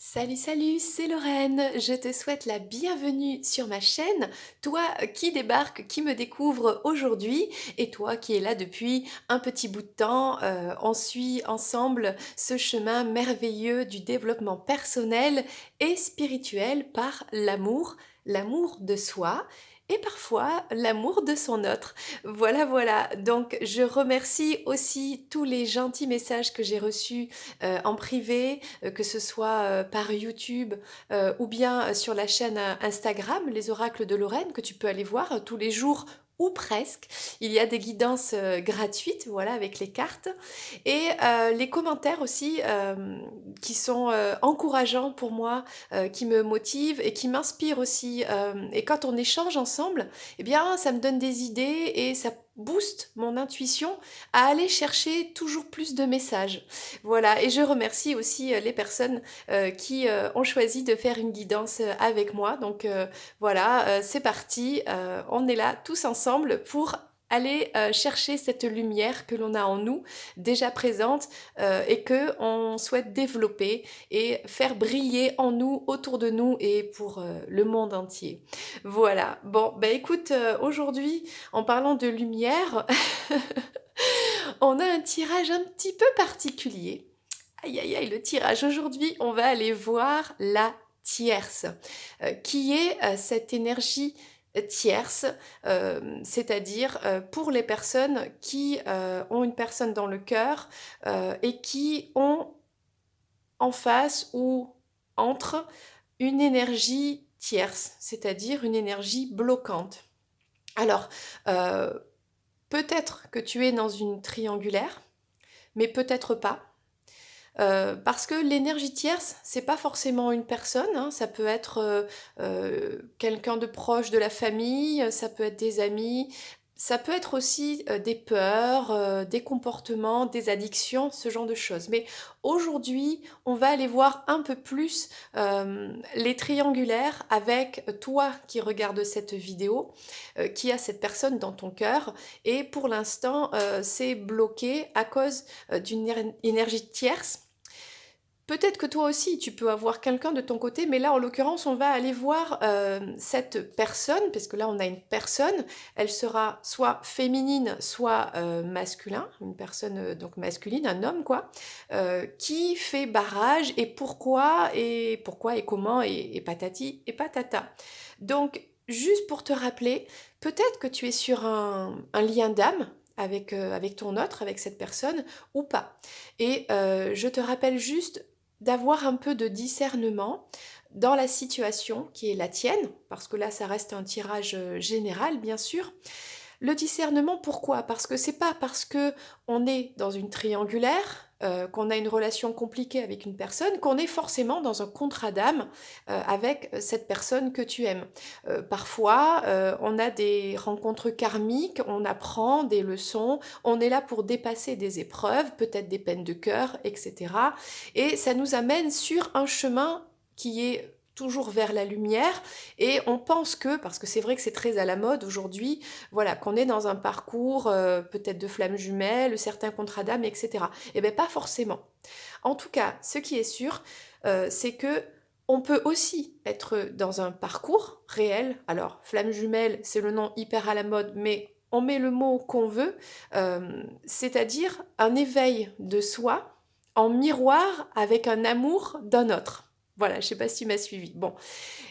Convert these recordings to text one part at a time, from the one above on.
Salut, salut, c'est Lorraine. Je te souhaite la bienvenue sur ma chaîne. Toi qui débarque, qui me découvre aujourd'hui, et toi qui es là depuis un petit bout de temps, on suit ensemble ce chemin merveilleux du développement personnel et spirituel par l'amour, l'amour de soi. Et parfois l'amour de son autre. Voilà, voilà. Donc je remercie aussi tous les gentils messages que j'ai reçus en privé, que ce soit par YouTube ou bien sur la chaîne Instagram, les oracles de Lorraine, que tu peux aller voir tous les jours ou presque. Il y a des guidances gratuites, voilà, avec les cartes. Et les commentaires aussi qui sont encourageants pour moi, qui me motivent et qui m'inspirent aussi. Et quand on échange ensemble, eh bien, ça me donne des idées et ça booste mon intuition à aller chercher toujours plus de messages. Voilà, et je remercie aussi les personnes qui ont choisi de faire une guidance avec moi. Donc voilà, c'est parti, on est là tous ensemble pour aller chercher cette lumière que l'on a en nous, déjà présente, et que on souhaite développer et faire briller en nous, autour de nous et pour le monde entier. Voilà, bon, bah écoute, aujourd'hui, en parlant de lumière, on a un tirage un petit peu particulier. Aïe aïe aïe, le tirage. Aujourd'hui, on va aller voir la tierce, qui est cette énergie tierce, c'est-à-dire pour les personnes qui ont une personne dans le cœur et qui ont en face ou entre une énergie tierce, c'est-à-dire une énergie bloquante. Alors, euh, peut-être que tu es dans une triangulaire, mais peut-être pas. Parce que l'énergie tierce, c'est pas forcément une personne, hein, ça peut être quelqu'un de proche de la famille, ça peut être des amis, ça peut être aussi des peurs, des comportements, des addictions, ce genre de choses. Mais aujourd'hui, on va aller voir un peu plus les triangulaires avec toi qui regarde cette vidéo, qui a cette personne dans ton cœur. Et pour l'instant, c'est bloqué à cause d'une énergie tierce. Peut-être que toi aussi, tu peux avoir quelqu'un de ton côté, mais là, en l'occurrence, on va aller voir cette personne, parce que là, on a une personne, elle sera soit féminine, soit masculin, une personne donc masculine, un homme, quoi, qui fait barrage, et pourquoi, et comment, et patati, et patata. Donc, juste pour te rappeler, peut-être que tu es sur un lien d'âme, avec ton autre, avec cette personne, ou pas. Et je te rappelle juste d'avoir un peu de discernement dans la situation qui est la tienne, parce que là ça reste un tirage général bien sûr. Le discernement, pourquoi? Parce que c'est pas parce que on est dans une triangulaire, qu'on a une relation compliquée avec une personne, qu'on est forcément dans un contrat d'âme avec cette personne que tu aimes. Parfois, on a des rencontres karmiques, on apprend des leçons, on est là pour dépasser des épreuves, peut-être des peines de cœur, etc. Et ça nous amène sur un chemin qui est toujours vers la lumière, et on pense que, parce que c'est vrai que c'est très à la mode aujourd'hui, voilà, qu'on est dans un parcours peut-être de flammes jumelles, certains contrats d'âme, etc. Eh bien pas forcément. En tout cas, ce qui est sûr, c'est que on peut aussi être dans un parcours réel. Alors, flamme jumelle, c'est le nom hyper à la mode, mais on met le mot qu'on veut, c'est-à-dire un éveil de soi en miroir avec un amour d'un autre. Voilà, je sais pas si tu m'as suivi. Bon,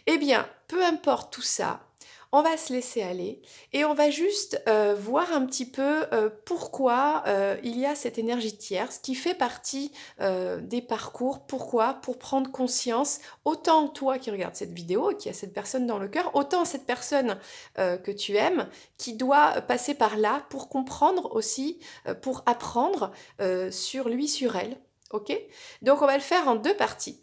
eh bien, peu importe tout ça, on va se laisser aller et on va juste voir un petit peu pourquoi il y a cette énergie tierce qui fait partie des parcours. Pourquoi? Pour prendre conscience, autant toi qui regardes cette vidéo, qui a cette personne dans le cœur, autant cette personne que tu aimes, qui doit passer par là pour comprendre aussi, pour apprendre sur lui, sur elle. Ok? Donc on va le faire en deux parties.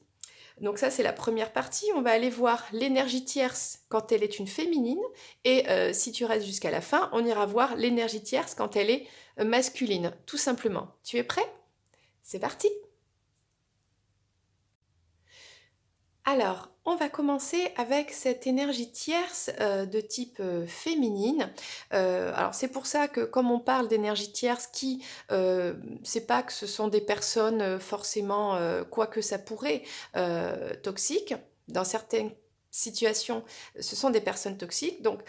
Donc ça, c'est la première partie. On va aller voir l'énergie tierce quand elle est une féminine. Et si tu restes jusqu'à la fin, on ira voir l'énergie tierce quand elle est masculine, tout simplement. Tu es prêt? C'est parti! Alors, on va commencer avec cette énergie tierce, de type, féminine. Alors c'est pour ça que comme on parle d'énergie tierce qui, c'est pas que ce sont des personnes, forcément, quoique ça pourrait, toxiques. Dans certaines situations, ce sont des personnes toxiques. Donc,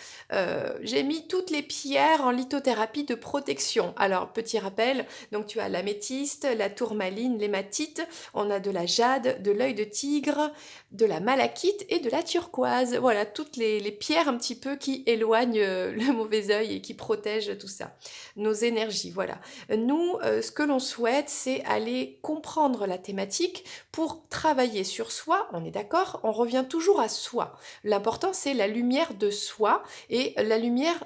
j'ai mis toutes les pierres en lithothérapie de protection. Alors petit rappel, donc tu as l'améthyste, la tourmaline, l'hématite, on a de la jade, de l'œil de tigre, de la malachite et de la turquoise. Voilà, toutes les pierres un petit peu qui éloignent le mauvais œil et qui protègent tout ça. Nos énergies, voilà. Nous, ce que l'on souhaite, c'est aller comprendre la thématique pour travailler sur soi, on est d'accord. On revient toujours à soi. L'important, c'est la lumière de soi et la lumière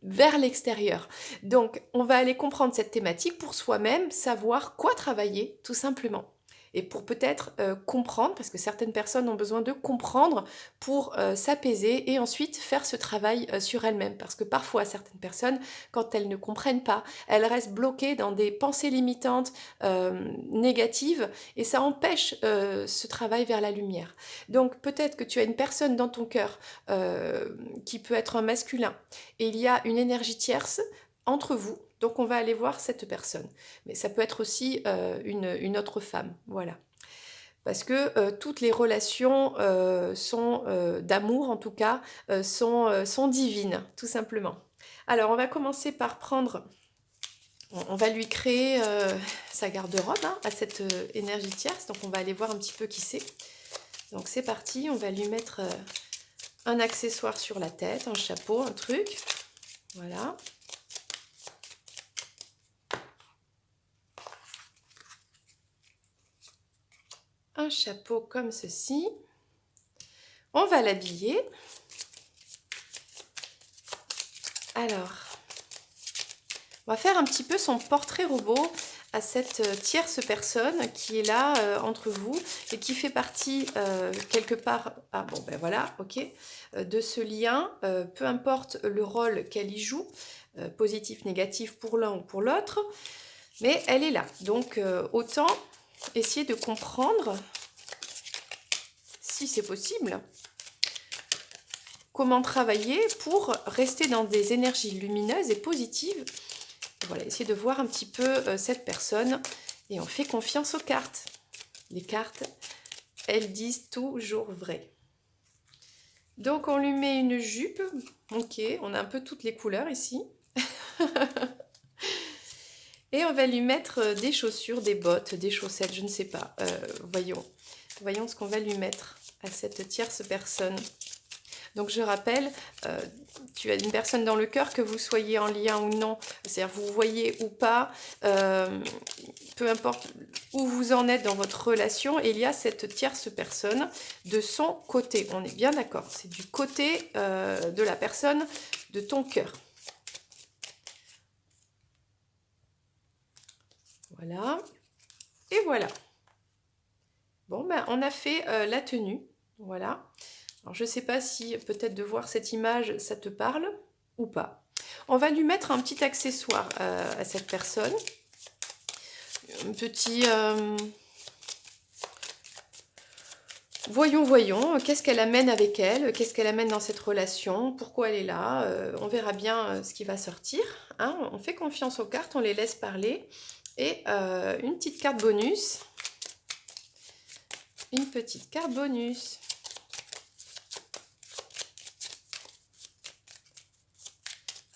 vers l'extérieur. Donc, on va aller comprendre cette thématique pour soi-même, savoir quoi travailler, tout simplement. Et pour peut-être comprendre, parce que certaines personnes ont besoin de comprendre pour s'apaiser et ensuite faire ce travail sur elles-mêmes. Parce que parfois, certaines personnes, quand elles ne comprennent pas, elles restent bloquées dans des pensées limitantes, négatives, et ça empêche ce travail vers la lumière. Donc peut-être que tu as une personne dans ton cœur qui peut être un masculin, et il y a une énergie tierce entre vous, donc on va aller voir cette personne. Mais ça peut être aussi une autre femme, voilà. Parce que toutes les relations sont d'amour, en tout cas, sont divines, tout simplement. Alors, on va commencer par prendre, on va lui créer sa garde-robe hein, à cette énergie tierce. Donc, on va aller voir un petit peu qui c'est. Donc, c'est parti. On va lui mettre un accessoire sur la tête, un chapeau, un truc. Voilà. Un chapeau comme ceci. On va l'habiller. Alors, on va faire un petit peu son portrait robot à cette tierce personne qui est là entre vous et qui fait partie quelque part, ah bon ben voilà, ok, de ce lien, peu importe le rôle qu'elle y joue, positif, négatif pour l'un ou pour l'autre, mais elle est là. Donc autant essayer de comprendre, si c'est possible, comment travailler pour rester dans des énergies lumineuses et positives. Voilà, essayer de voir un petit peu cette personne et on fait confiance aux cartes. Les cartes, elles disent toujours vrai. Donc on lui met une jupe, ok, on a un peu toutes les couleurs ici. Et on va lui mettre des chaussures, des bottes, des chaussettes, je ne sais pas. Voyons ce qu'on va lui mettre à cette tierce personne. Donc je rappelle, tu as une personne dans le cœur, que vous soyez en lien ou non, c'est-à-dire vous voyez ou pas, peu importe où vous en êtes dans votre relation, il y a cette tierce personne de son côté. On est bien d'accord, c'est du côté de la personne de ton cœur. Voilà. Et voilà. Bon, ben, on a fait la tenue. Voilà. Alors, je ne sais pas si peut-être de voir cette image, ça te parle ou pas. On va lui mettre un petit accessoire à cette personne. Un petit... voyons, qu'est-ce qu'elle amène avec elle, qu'est-ce qu'elle amène dans cette relation, pourquoi elle est là, on verra bien ce qui va sortir. Hein. On fait confiance aux cartes, on les laisse parler. Et une petite carte bonus. Une petite carte bonus.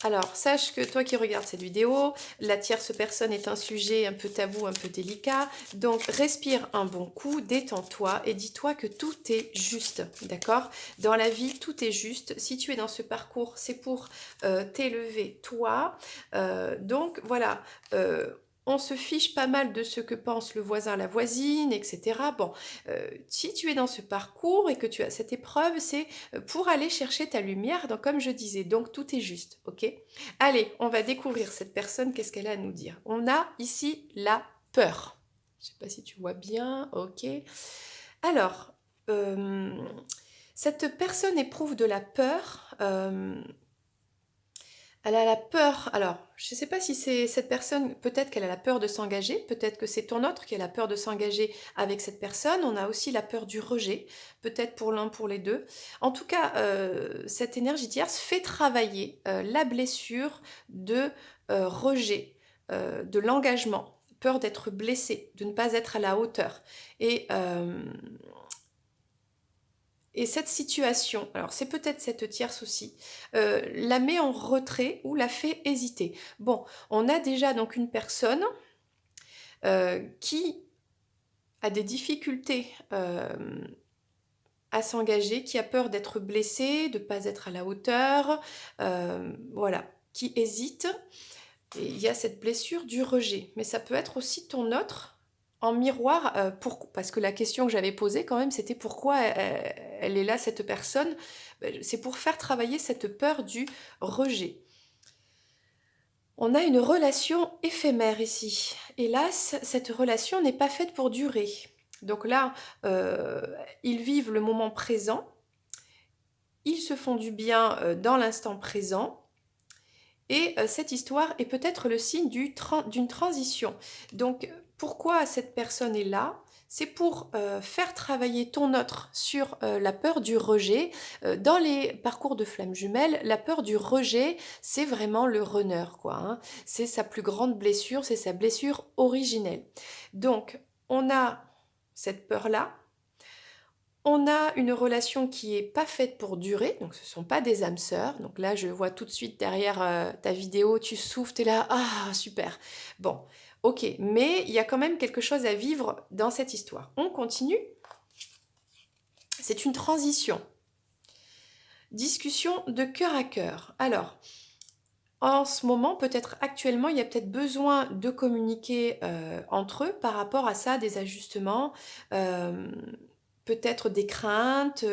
Alors, sache que toi qui regardes cette vidéo, la tierce personne est un sujet un peu tabou, un peu délicat. Donc, respire un bon coup, détends-toi et dis-toi que tout est juste, d'accord? Dans la vie, tout est juste. Si tu es dans ce parcours, c'est pour t'élever toi. Donc, voilà. On se fiche pas mal de ce que pense le voisin, la voisine, etc. Bon, si tu es dans ce parcours et que tu as cette épreuve, c'est pour aller chercher ta lumière, donc, comme je disais, donc tout est juste, ok? Allez, on va découvrir cette personne, qu'est-ce qu'elle a à nous dire. On a ici la peur. Je ne sais pas si tu vois bien, ok? Alors, cette personne éprouve de la peur Elle a la peur. Alors, je ne sais pas si c'est cette personne, peut-être qu'elle a la peur de s'engager, peut-être que c'est ton autre qui a la peur de s'engager avec cette personne. On a aussi la peur du rejet, peut-être pour l'un, pour les deux. En tout cas, cette énergie tierce fait travailler la blessure de rejet, de l'engagement, peur d'être blessé, de ne pas être à la hauteur. Et et cette situation, alors c'est peut-être cette tierce aussi, la met en retrait ou la fait hésiter. Bon, on a déjà donc une personne qui a des difficultés à s'engager, qui a peur d'être blessée, de ne pas être à la hauteur, voilà, qui hésite. Et il y a cette blessure du rejet. Mais ça peut être aussi ton autre en miroir, parce que la question que j'avais posée quand même, c'était pourquoi elle est là, cette personne. C'est pour faire travailler cette peur du rejet. On a une relation éphémère ici. Hélas, cette relation n'est pas faite pour durer. Donc là, euh, ils vivent le moment présent, ils se font du bien dans l'instant présent, et cette histoire est peut-être le signe d'une transition. Donc, pourquoi cette personne est là? C'est pour faire travailler ton autre sur la peur du rejet. Dans les parcours de flammes jumelles, la peur du rejet, c'est vraiment le runner, quoi, hein. C'est sa plus grande blessure, c'est sa blessure originelle. Donc, on a cette peur-là, on a une relation qui est pas faite pour durer, donc ce ne sont pas des âmes sœurs. Donc là, je vois tout de suite derrière ta vidéo, tu souffles, tu es là, ah super. Bon, ok, mais il y a quand même quelque chose à vivre dans cette histoire. On continue. C'est une transition. Discussion de cœur à cœur. Alors, en ce moment, peut-être actuellement, il y a peut-être besoin de communiquer entre eux par rapport à ça, des ajustements, euh, peut-être des craintes.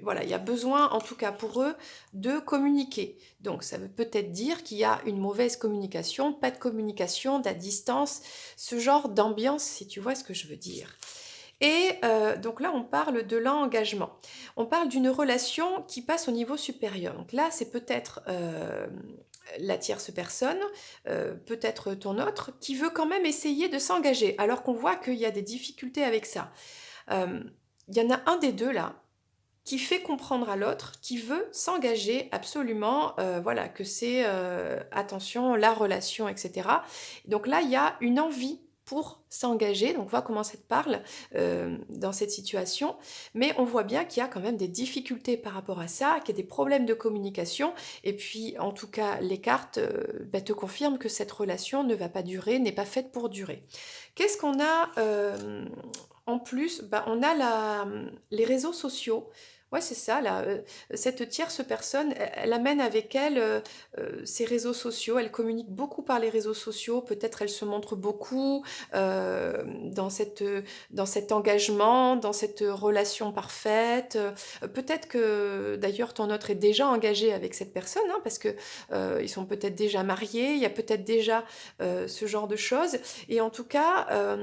Voilà, il y a besoin, en tout cas pour eux, de communiquer. Donc, ça veut peut-être dire qu'il y a une mauvaise communication, pas de communication, de la distance, ce genre d'ambiance, si tu vois ce que je veux dire. Et donc là, on parle de l'engagement. On parle d'une relation qui passe au niveau supérieur. Donc là, c'est peut-être la tierce personne, peut-être ton autre, qui veut quand même essayer de s'engager, alors qu'on voit qu'il y a des difficultés avec ça. Euh, Il y en a un des deux là qui fait comprendre à l'autre, qui veut s'engager absolument, voilà, que c'est attention, la relation, etc. Donc là, il y a une envie pour s'engager, donc on voit comment ça te parle dans cette situation, mais on voit bien qu'il y a quand même des difficultés par rapport à ça, qu'il y a des problèmes de communication, et puis en tout cas les cartes te confirment que cette relation ne va pas durer, n'est pas faite pour durer. Qu'est-ce qu'on a en plus? On a les réseaux sociaux. Ouais, c'est ça, là, cette tierce personne, elle amène avec elle ses réseaux sociaux, elle communique beaucoup par les réseaux sociaux, peut-être elle se montre beaucoup euh, dans cette, dans cet engagement, dans cette relation parfaite. Peut-être que d'ailleurs ton autre est déjà engagé avec cette personne, hein, parce que ils sont peut-être déjà mariés, il y a peut-être déjà ce genre de choses. Et en tout cas,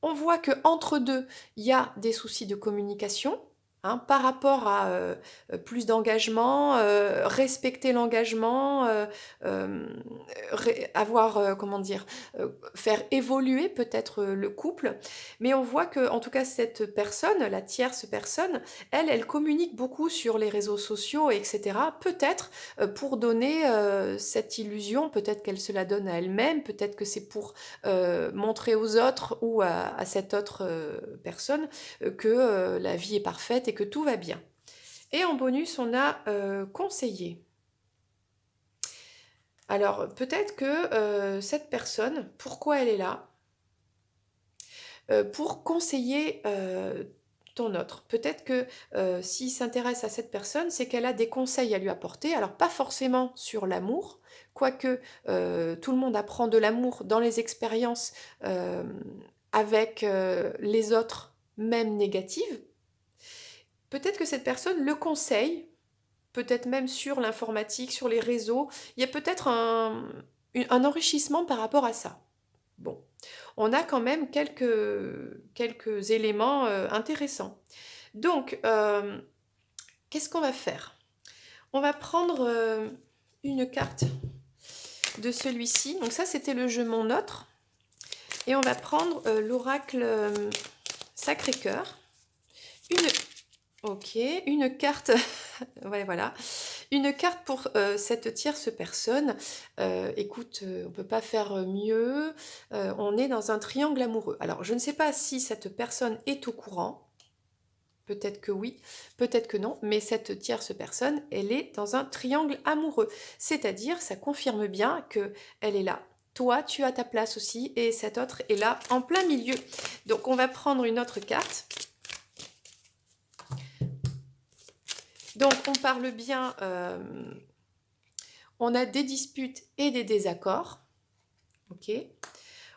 on voit que entre deux, il y a des soucis de communication. Hein, par rapport à plus d'engagement, respecter l'engagement, euh, avoir, comment dire, faire évoluer peut-être le couple. Mais on voit que, en tout cas, cette personne, la tierce personne, elle communique beaucoup sur les réseaux sociaux, etc. Peut-être pour donner cette illusion, peut-être qu'elle se la donne à elle-même, peut-être que c'est pour montrer aux autres ou à cette autre personne que la vie est parfaite et que tout va bien. Et en bonus, on a conseiller. Alors peut-être que cette personne, pourquoi elle est là? Pour conseiller ton autre. Peut-être que s'il s'intéresse à cette personne, c'est qu'elle a des conseils à lui apporter. Alors pas forcément sur l'amour, quoique tout le monde apprend de l'amour dans les expériences euh, avec les autres, même négatives. Peut-être que cette personne le conseille, peut-être même sur l'informatique, sur les réseaux. Il y a peut-être un enrichissement par rapport à ça. Bon, on a quand même quelques éléments intéressants. Donc, qu'est-ce qu'on va faire? On va prendre une carte de celui-ci. Donc ça, c'était le jeu Mon Autre. Et on va prendre l'oracle Sacré-Cœur. Une... Ok, une carte... ouais, voilà. Une carte pour cette tierce personne. Écoute, on ne peut pas faire mieux. On est dans un triangle amoureux. Alors, je ne sais pas si cette personne est au courant. Peut-être que oui, peut-être que non, mais cette tierce personne, elle est dans un triangle amoureux. C'est-à-dire, ça confirme bien que elle est là. Toi, tu as ta place aussi, et cet autre est là, en plein milieu. Donc, on va prendre une autre carte. Donc, on parle bien, on a des disputes et des désaccords. Ok.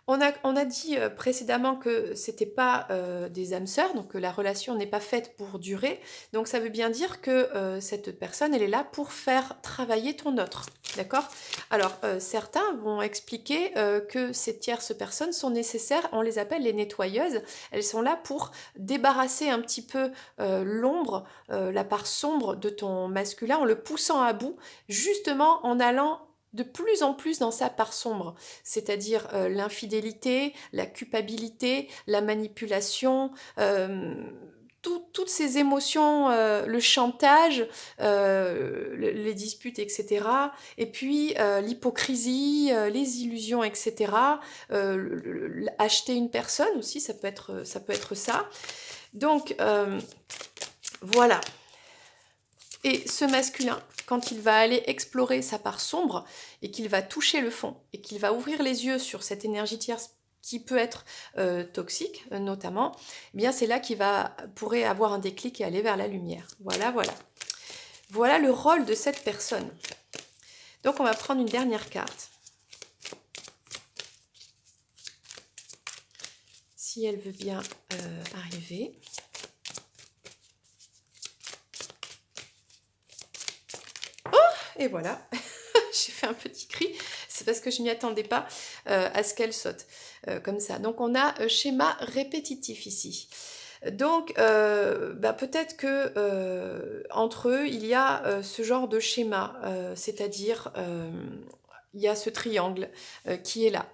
On a dit précédemment que c'était pas des âmes sœurs, donc que la relation n'est pas faite pour durer. Donc ça veut bien dire que cette personne, elle est là pour faire travailler ton autre. D'accord? Alors, certains vont expliquer que ces tierces personnes sont nécessaires, on les appelle les nettoyeuses. Elles sont là pour débarrasser un petit peu l'ombre, la part sombre de ton masculin, en le poussant à bout, justement en allant de plus en plus dans sa part sombre, c'est-à-dire l'infidélité, la culpabilité, la manipulation, toutes ces émotions, le chantage, les disputes, etc. Et puis l'hypocrisie, les illusions, etc. Acheter une personne aussi, ça peut être ça. Donc voilà. Et ce masculin, quand il va aller explorer sa part sombre et qu'il va toucher le fond et qu'il va ouvrir les yeux sur cette énergie tierce qui peut être toxique notamment, eh bien c'est là qu'il pourrait avoir un déclic et aller vers la lumière. Voilà, voilà. Voilà le rôle de cette personne. Donc on va prendre une dernière carte. Si elle veut bien arriver. Et voilà, j'ai fait un petit cri, c'est parce que je ne m'y attendais pas à ce qu'elle saute comme ça. Donc on a schéma répétitif ici. Donc peut-être que entre eux, il y a ce genre de schéma, c'est-à-dire il y a ce triangle qui est là.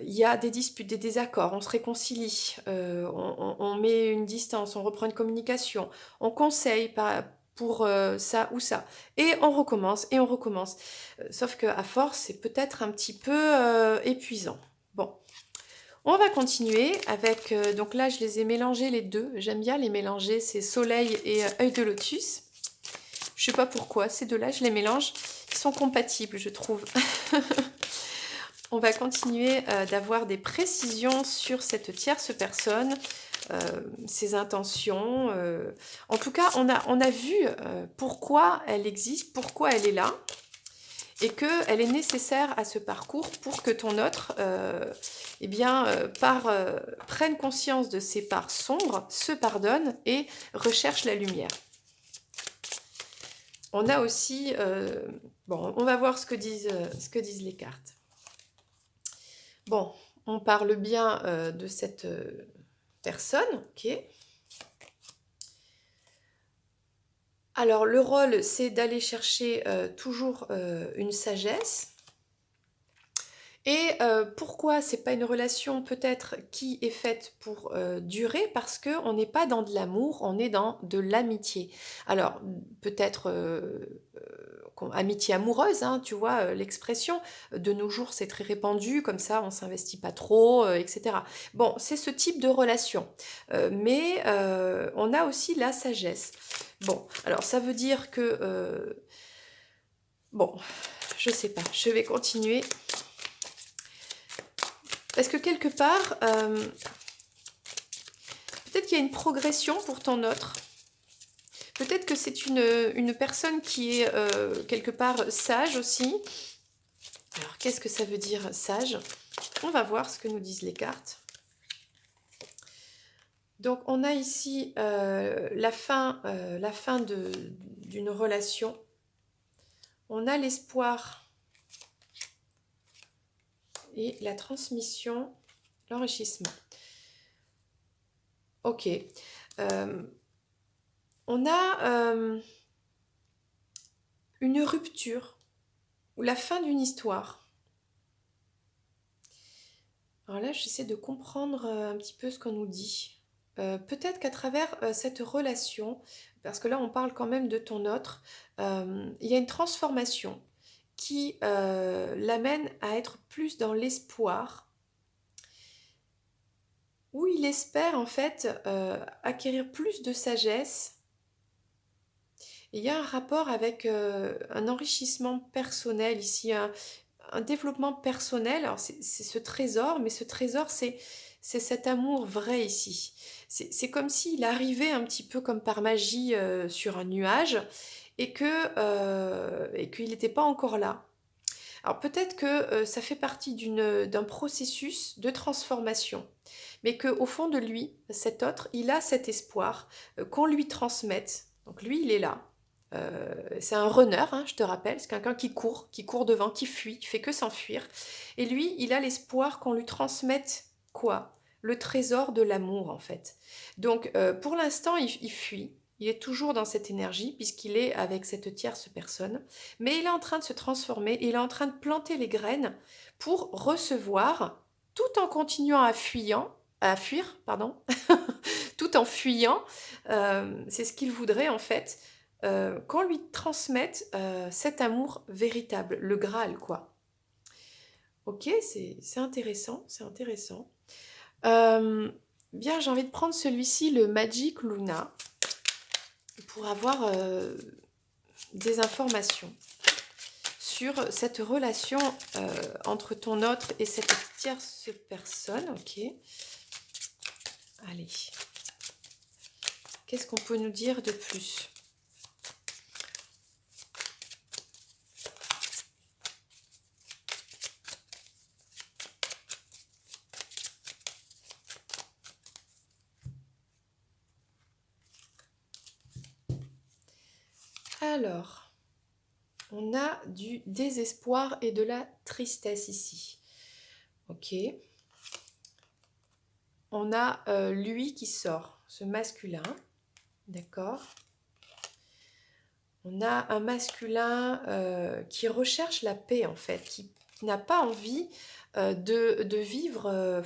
Il y a des disputes, des désaccords, on se réconcilie, on met une distance, on reprend une communication, on conseille pour ça ou ça. Et on recommence, et on recommence. Sauf qu'à force, c'est peut-être un petit peu épuisant. Bon, on va continuer avec... donc là, je les ai mélangés les deux. J'aime bien les mélanger, c'est soleil et œil de lotus. Je sais pas pourquoi, ces deux-là, je les mélange. Ils sont compatibles, je trouve. On va continuer d'avoir des précisions sur cette tierce personne, ses intentions. En tout cas, on a vu pourquoi elle existe, pourquoi elle est là, et qu'elle est nécessaire à ce parcours pour que ton autre prenne conscience de ses parts sombres, se pardonne et recherche la lumière. On a aussi... bon, on va voir ce que disent les cartes. Bon, on parle bien de cette personne, ok. Alors, le rôle, c'est d'aller chercher toujours une sagesse. Et pourquoi c'est pas une relation peut-être qui est faite pour durer? Parce qu'on n'est pas dans de l'amour, on est dans de l'amitié. Alors, peut-être amitié amoureuse, hein, tu vois, l'expression. De nos jours, c'est très répandu, comme ça, on s'investit pas trop, etc. Bon, c'est ce type de relation. Mais on a aussi la sagesse. Bon, alors ça veut dire que... bon, je sais pas, je vais continuer. Parce que quelque part, peut-être qu'il y a une progression pour ton autre. Peut-être que c'est une personne qui est quelque part sage aussi. Alors, qu'est-ce que ça veut dire sage? On va voir ce que nous disent les cartes. Donc, on a ici la fin d'une relation. On a l'espoir et la transmission, l'enrichissement. Ok. On a une rupture. ou la fin d'une histoire. Alors là, j'essaie de comprendre un petit peu ce qu'on nous dit. Peut-être qu'à travers cette relation, parce que là on parle quand même de ton autre, il y a une transformation qui l'amène à être plus dans l'espoir, où il espère en fait acquérir plus de sagesse. Et il y a un rapport avec un enrichissement personnel ici, un développement personnel. Alors c'est ce trésor, mais ce trésor, c'est cet amour vrai ici. C'est comme s'il arrivait un petit peu comme par magie sur un nuage et qu'il n'était pas encore là. Alors peut-être que ça fait partie d'un processus de transformation, mais qu'au fond de lui, cet autre, il a cet espoir qu'on lui transmette. Donc lui, il est là. C'est un runner, hein, je te rappelle, c'est quelqu'un qui court devant, qui fuit, qui fait que s'enfuir. Et lui, il a l'espoir qu'on lui transmette quoi? Le trésor de l'amour, en fait. Donc, pour l'instant, il fuit. Il est toujours dans cette énergie, puisqu'il est avec cette tierce personne. Mais il est en train de se transformer, et il est en train de planter les graines pour recevoir, tout en continuant à fuir, pardon, tout en fuyant. C'est ce qu'il voudrait, en fait, qu'on lui transmette cet amour véritable, le Graal, quoi. Ok, c'est intéressant, c'est intéressant. Euh, Bien, j'ai envie de prendre celui-ci, le Magic Luna, pour avoir des informations sur cette relation entre ton autre et cette tierce personne. Ok, allez. Qu'est-ce qu'on peut nous dire de plus? Alors, on a du désespoir et de la tristesse ici. Ok. On a lui qui sort, ce masculin. D'accord. On a un masculin qui recherche la paix, en fait, qui n'a pas envie de vivre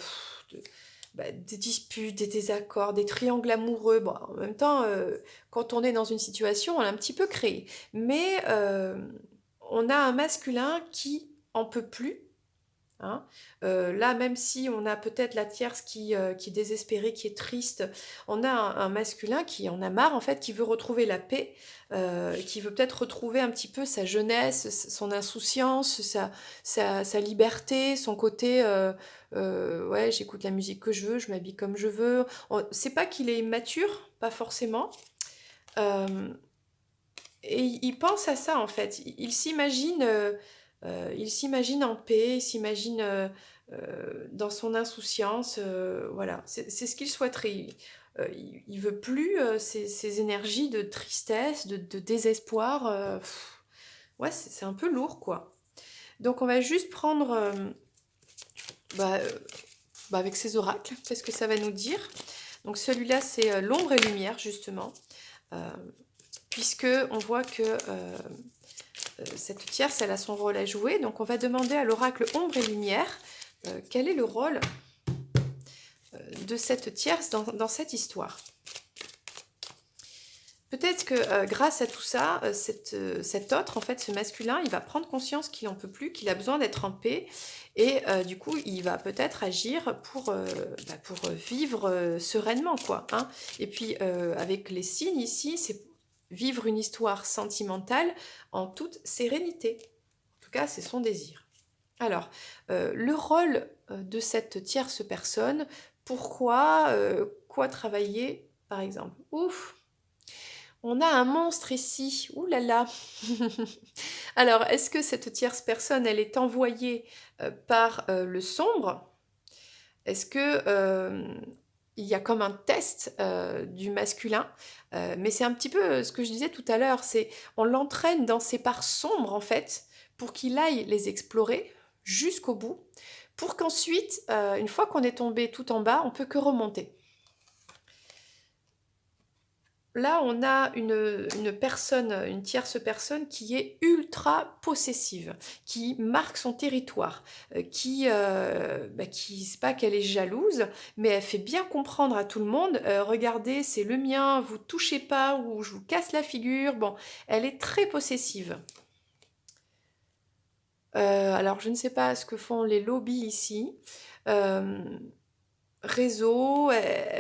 des disputes, des désaccords, des triangles amoureux. Bon, en même temps, quand on est dans une situation, on l'a un petit peu créé. Mais on a un masculin qui en peut plus. Hein. Là, même si on a peut-être la tierce qui est désespérée, qui est triste, on a un masculin qui en a marre, en fait, qui veut retrouver la paix, qui veut peut-être retrouver un petit peu sa jeunesse, son insouciance, sa liberté, son côté ouais, j'écoute la musique que je veux, je m'habille comme je veux. C'est pas qu'il est immature, pas forcément. Euh, et il pense à ça, en fait. Il s'imagine en paix, il s'imagine dans son insouciance. Voilà, c'est ce qu'il souhaiterait. Il veut plus ces énergies de tristesse, de désespoir. Ouais, c'est un peu lourd, quoi. Donc on va juste prendre bah, euh, avec ces oracles, qu'est-ce que ça va nous dire? Donc celui-là, c'est l'ombre et lumière, justement. Euh, Puisque on voit que cette tierce, elle a son rôle à jouer. Donc on va demander à l'oracle ombre et lumière quel est le rôle de cette tierce dans cette histoire. Peut-être que grâce à tout ça, cet autre, en fait, ce masculin, il va prendre conscience qu'il n'en peut plus, qu'il a besoin d'être en paix. Et du coup, il va peut-être agir pour vivre sereinement, quoi. Hein. Et puis, avec les signes ici, c'est vivre une histoire sentimentale en toute sérénité. En tout cas, c'est son désir. Alors, le rôle de cette tierce personne, pourquoi, quoi travailler, par exemple? Ouf, on a un monstre ici. Ouh là là. Alors, est-ce que cette tierce personne, elle est envoyée par le sombre? Est-ce que il y a comme un test du masculin? Mais c'est un petit peu ce que je disais tout à l'heure, c'est on l'entraîne dans ses parts sombres en fait, pour qu'il aille les explorer jusqu'au bout, pour qu'ensuite, une fois qu'on est tombé tout en bas, on peut que remonter. là, on a une personne, une tierce personne qui est ultra possessive, qui marque son territoire, qui c'est pas qu'elle est jalouse, mais elle fait bien comprendre à tout le monde: «Regardez, c'est le mien, vous touchez pas ou je vous casse la figure». Bon, elle est très possessive. Alors je ne sais pas ce que font les lobbies ici. Hem, réseau,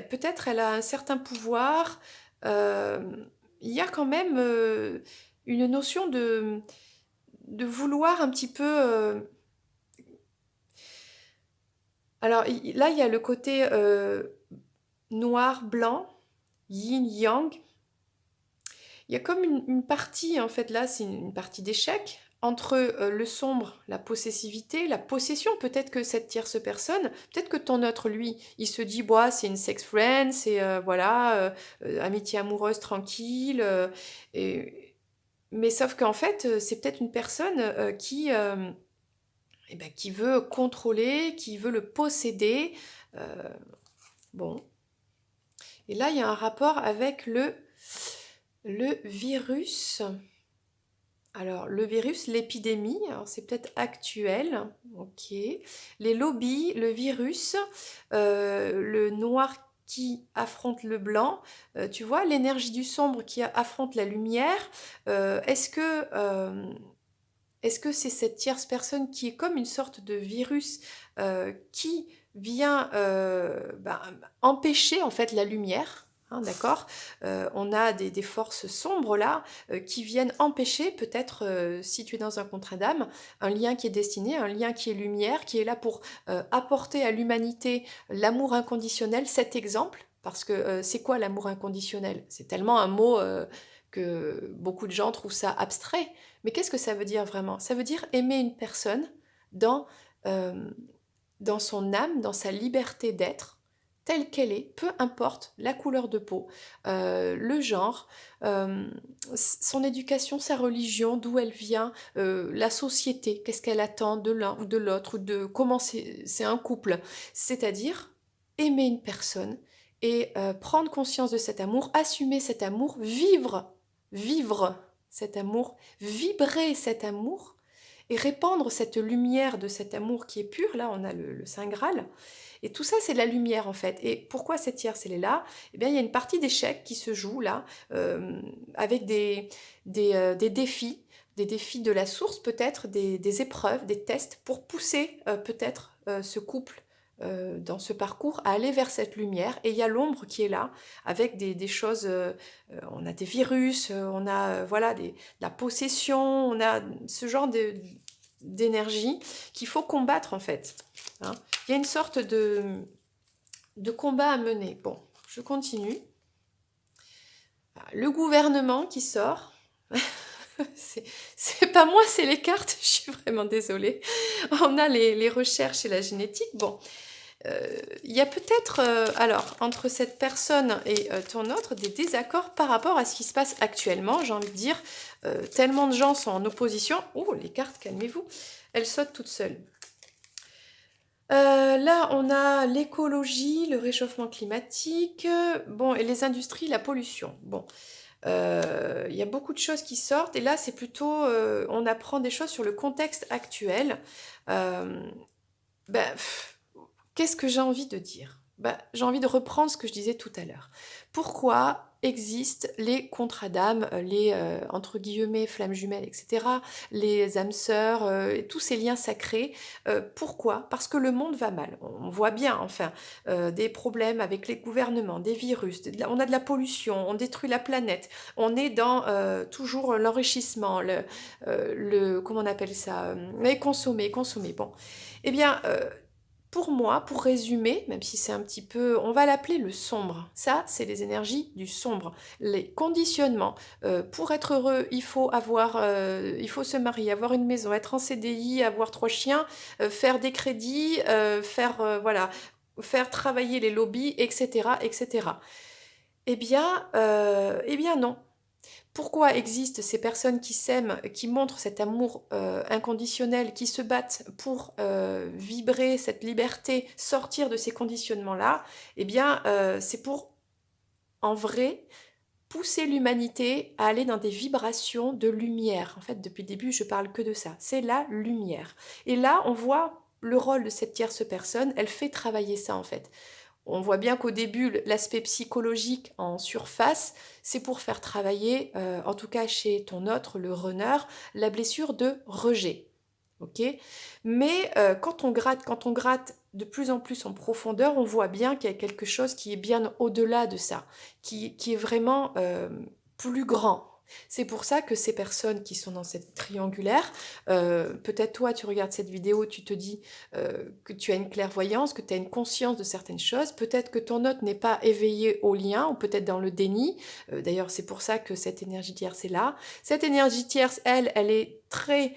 peut-être elle a un certain pouvoir. Il y a quand même, une notion de vouloir un petit peu, alors i là, il y a le côté, noir, blanc, yin, yang. Il y a comme une partie, en fait, là, c'est une partie d'échec entre, le sombre, la possessivité, la possession. Peut-être que cette tierce personne, peut-être que ton autre, lui, il se dit: «Bah, c'est une sex friend, c'est, voilà, amitié amoureuse tranquille», et mais sauf qu'en fait, c'est peut-être une personne, qui veut contrôler, qui veut le posséder, heu, bon. Et là, il y a un rapport avec le virus. Alors, le virus, l'épidémie, alors c'est peut-être actuel, OK. Les lobbies, le virus, le noir qui affronte le blanc, tu vois? L'énergie du sombre qui affronte la lumière. Est-ce que, est-ce que c'est cette tierce personne qui est comme une sorte de virus, qui vient, empêcher en fait la lumière, hein, d'accord? On a des forces sombres là, qui viennent empêcher peut-être, si tu es dans un contrat d'âme, un lien qui est destiné, un lien qui est lumière, qui est là pour, apporter à l'humanité l'amour inconditionnel, cet exemple. Parce que, c'est quoi l'amour inconditionnel? C'est tellement un mot, que beaucoup de gens trouvent ça abstrait. Mais qu'est-ce que ça veut dire vraiment? Ça veut dire aimer une personne dans, hem, dans son âme, dans sa liberté d'être, telle qu'elle est, peu importe la couleur de peau, le genre, son éducation, sa religion, d'où elle vient, la société, qu'est-ce qu'elle attend de l'un ou de l'autre, ou de comment c'est un couple. C'est-à-dire aimer une personne et prendre conscience de cet amour, assumer cet amour, vivre cet amour, vibrer cet amour et répandre cette lumière de cet amour qui est pur. Là, on a le Saint Graal. Et tout ça, c'est de la lumière, en fait. Et pourquoi cette tierce, elle est là? Eh bien, il y a une partie d'échec qui se joue là, avec des défis de la source, peut-être, des épreuves, des tests, pour pousser peut-être ce couple dans ce parcours à aller vers cette lumière. Et il y a l'ombre qui est là, avec des choses, on a des virus, on a voilà, de la possession, on a ce genre d'énergie qu'il faut combattre en fait, hein. Il y a une sorte de combat à mener. Bon, je continue. Le gouvernement qui sort. C'est pas moi, c'est les cartes, je suis vraiment désolée. On a les recherches et la génétique. Bon, il y a peut-être, alors, entre cette personne et ton autre, des désaccords par rapport à ce qui se passe actuellement. J'ai envie de dire, tellement de gens sont en opposition. Oh, les cartes, calmez-vous. Elles sautent toutes seules. Là, on a l'écologie, le réchauffement climatique, bon, et les industries, la pollution. Bon, il y a beaucoup de choses qui sortent et là, c'est plutôt, on apprend des choses sur le contexte actuel. Hem, bah, qu'est-ce que j'ai envie de dire? Bah, j'ai envie de reprendre ce que je disais tout à l'heure. Pourquoi existent les contrats d'âme, les, entre guillemets «flammes jumelles» et cetera, les âmes sœurs, et tous ces liens sacrés? Pourquoi? Parce que le monde va mal. On voit bien, enfin, des problèmes avec les gouvernements, des virus, on a de la pollution, on détruit la planète, on est dans, toujours l'enrichissement, comment on appelle ça? Mais consommer, consommer. Bon, eh bien, pour moi, pour résumer, même si c'est un petit peu, on va l'appeler le sombre. Ça, c'est les énergies du sombre. Les conditionnements. Pour être heureux, il faut se marier, avoir une maison, être en CDI, avoir 3 chiens, faire des crédits, voilà, faire travailler les lobbies, et cetera, et cetera. Eh bien non. Pourquoi existent ces personnes qui s'aiment, qui montrent cet amour, inconditionnel, qui se battent pour, vibrer cette liberté, sortir de ces conditionnements-là? Eh bien, c'est pour, en vrai, pousser l'humanité à aller dans des vibrations de lumière. En fait, depuis le début, je parle que de ça. C'est la lumière. Et là, on voit le rôle de cette tierce personne. Elle fait travailler ça, en fait. On voit bien qu'au début, l'aspect psychologique en surface, c'est pour faire travailler, en tout cas chez ton autre, le runner, la blessure de rejet. Ok. Mais quand on gratte de plus en plus en profondeur, on voit bien qu'il y a quelque chose qui est bien au-delà de ça, qui est vraiment plus grand. C'est pour ça que ces personnes qui sont dans cette triangulaire, peut-être toi tu regardes cette vidéo, tu te dis que tu as une clairvoyance, que tu as une conscience de certaines choses, peut-être que ton hôte n'est pas éveillé au lien, ou peut-être dans le déni. D'ailleurs, c'est pour ça que cette énergie tierce est là. Cette énergie tierce, elle est très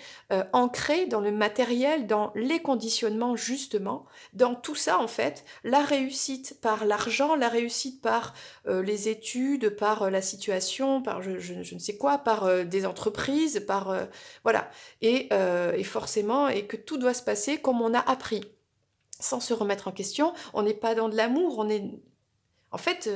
ancrée dans le matériel, dans les conditionnements justement, dans tout ça en fait, la réussite par l'argent, la réussite par les études, par la situation, par je ne sais quoi, par des entreprises, par voilà, et forcément, et que tout doit se passer comme on a appris, sans se remettre en question. On n'est pas dans de l'amour, on est... En fait,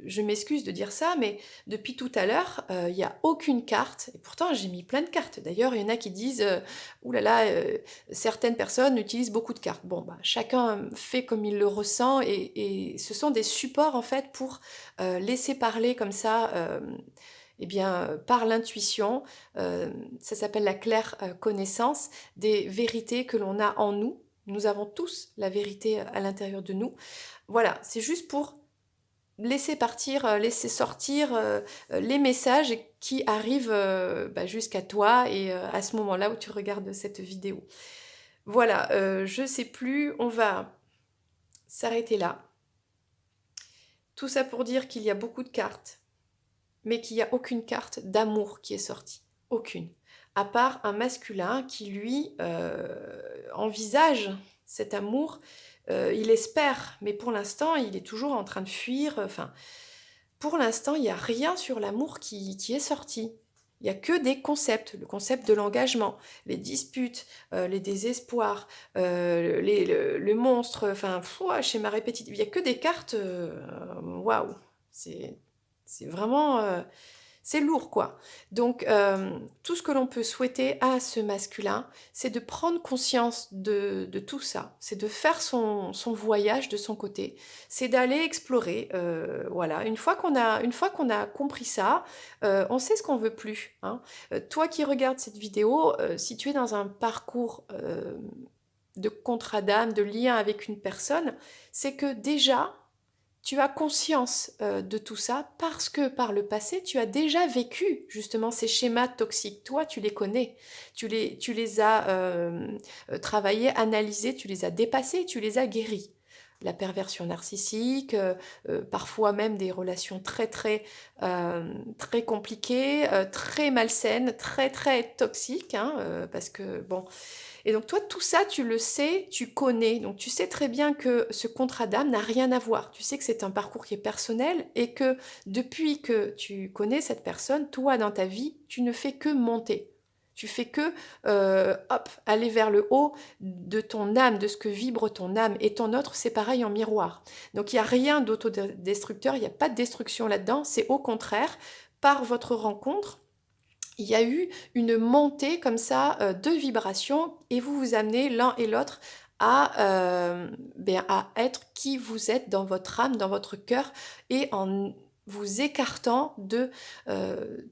je m'excuse de dire ça, mais depuis tout à l'heure, il n'y a aucune carte, et pourtant j'ai mis plein de cartes. D'ailleurs, il y en a qui disent, ouh là là, certaines personnes utilisent beaucoup de cartes. Bon, bah, chacun fait comme il le ressent, et ce sont des supports en fait pour laisser parler comme ça, eh bien, par l'intuition. Ça s'appelle la claire connaissance des vérités que l'on a en nous. Nous avons tous la vérité à l'intérieur de nous. Voilà, c'est juste pour laisser partir, laisser sortir les messages qui arrivent bah, jusqu'à toi, et à ce moment-là où tu regardes cette vidéo. Voilà, je sais plus, on va s'arrêter là. Tout ça pour dire qu'il y a beaucoup de cartes, mais qu'il n'y a aucune carte d'amour qui est sortie. Aucune. À part un masculin qui, lui, envisage cet amour, il espère, mais pour l'instant, il est toujours en train de fuir. Enfin, pour l'instant, il n'y a rien sur l'amour qui est sorti. Il n'y a que des concepts, le concept de l'engagement, les disputes, les désespoirs, le monstre, enfin, schéma répétitif. Il n'y a que des cartes, waouh, c'est c'est vraiment, c'est lourd, quoi. Donc, tout ce que l'on peut souhaiter à ce masculin, c'est de prendre conscience de tout ça, c'est de faire son voyage de son côté, c'est d'aller explorer, voilà. Une fois qu'on a compris ça, on sait ce qu'on veut plus, hein. Toi qui regardes cette vidéo, si tu es dans un parcours, de contrat d'âme, de lien avec une personne, c'est que déjà, tu as conscience de tout ça parce que par le passé, tu as déjà vécu justement ces schémas toxiques. Toi, tu les connais, tu les as travaillés, analysés, tu les as dépassés, tu les as guéris. La perversion narcissique, parfois même des relations très très très compliquées, très malsaines, très très toxiques, hein, parce que bon, et donc toi, tout ça, tu le sais, tu connais. Donc tu sais très bien que ce contrat d'âme n'a rien à voir. Tu sais que c'est un parcours qui est personnel, et que depuis que tu connais cette personne, toi, dans ta vie, tu ne fais que monter. Tu fais que, hop, aller vers le haut de ton âme, de ce que vibre ton âme. Et ton autre, c'est pareil en miroir. Donc il n'y a rien d'autodestructeur, il n'y a pas de destruction là-dedans. C'est au contraire, par votre rencontre, il y a eu une montée comme ça de vibrations, et vous vous amenez l'un et l'autre à être qui vous êtes dans votre âme, dans votre cœur, et en vous écartant de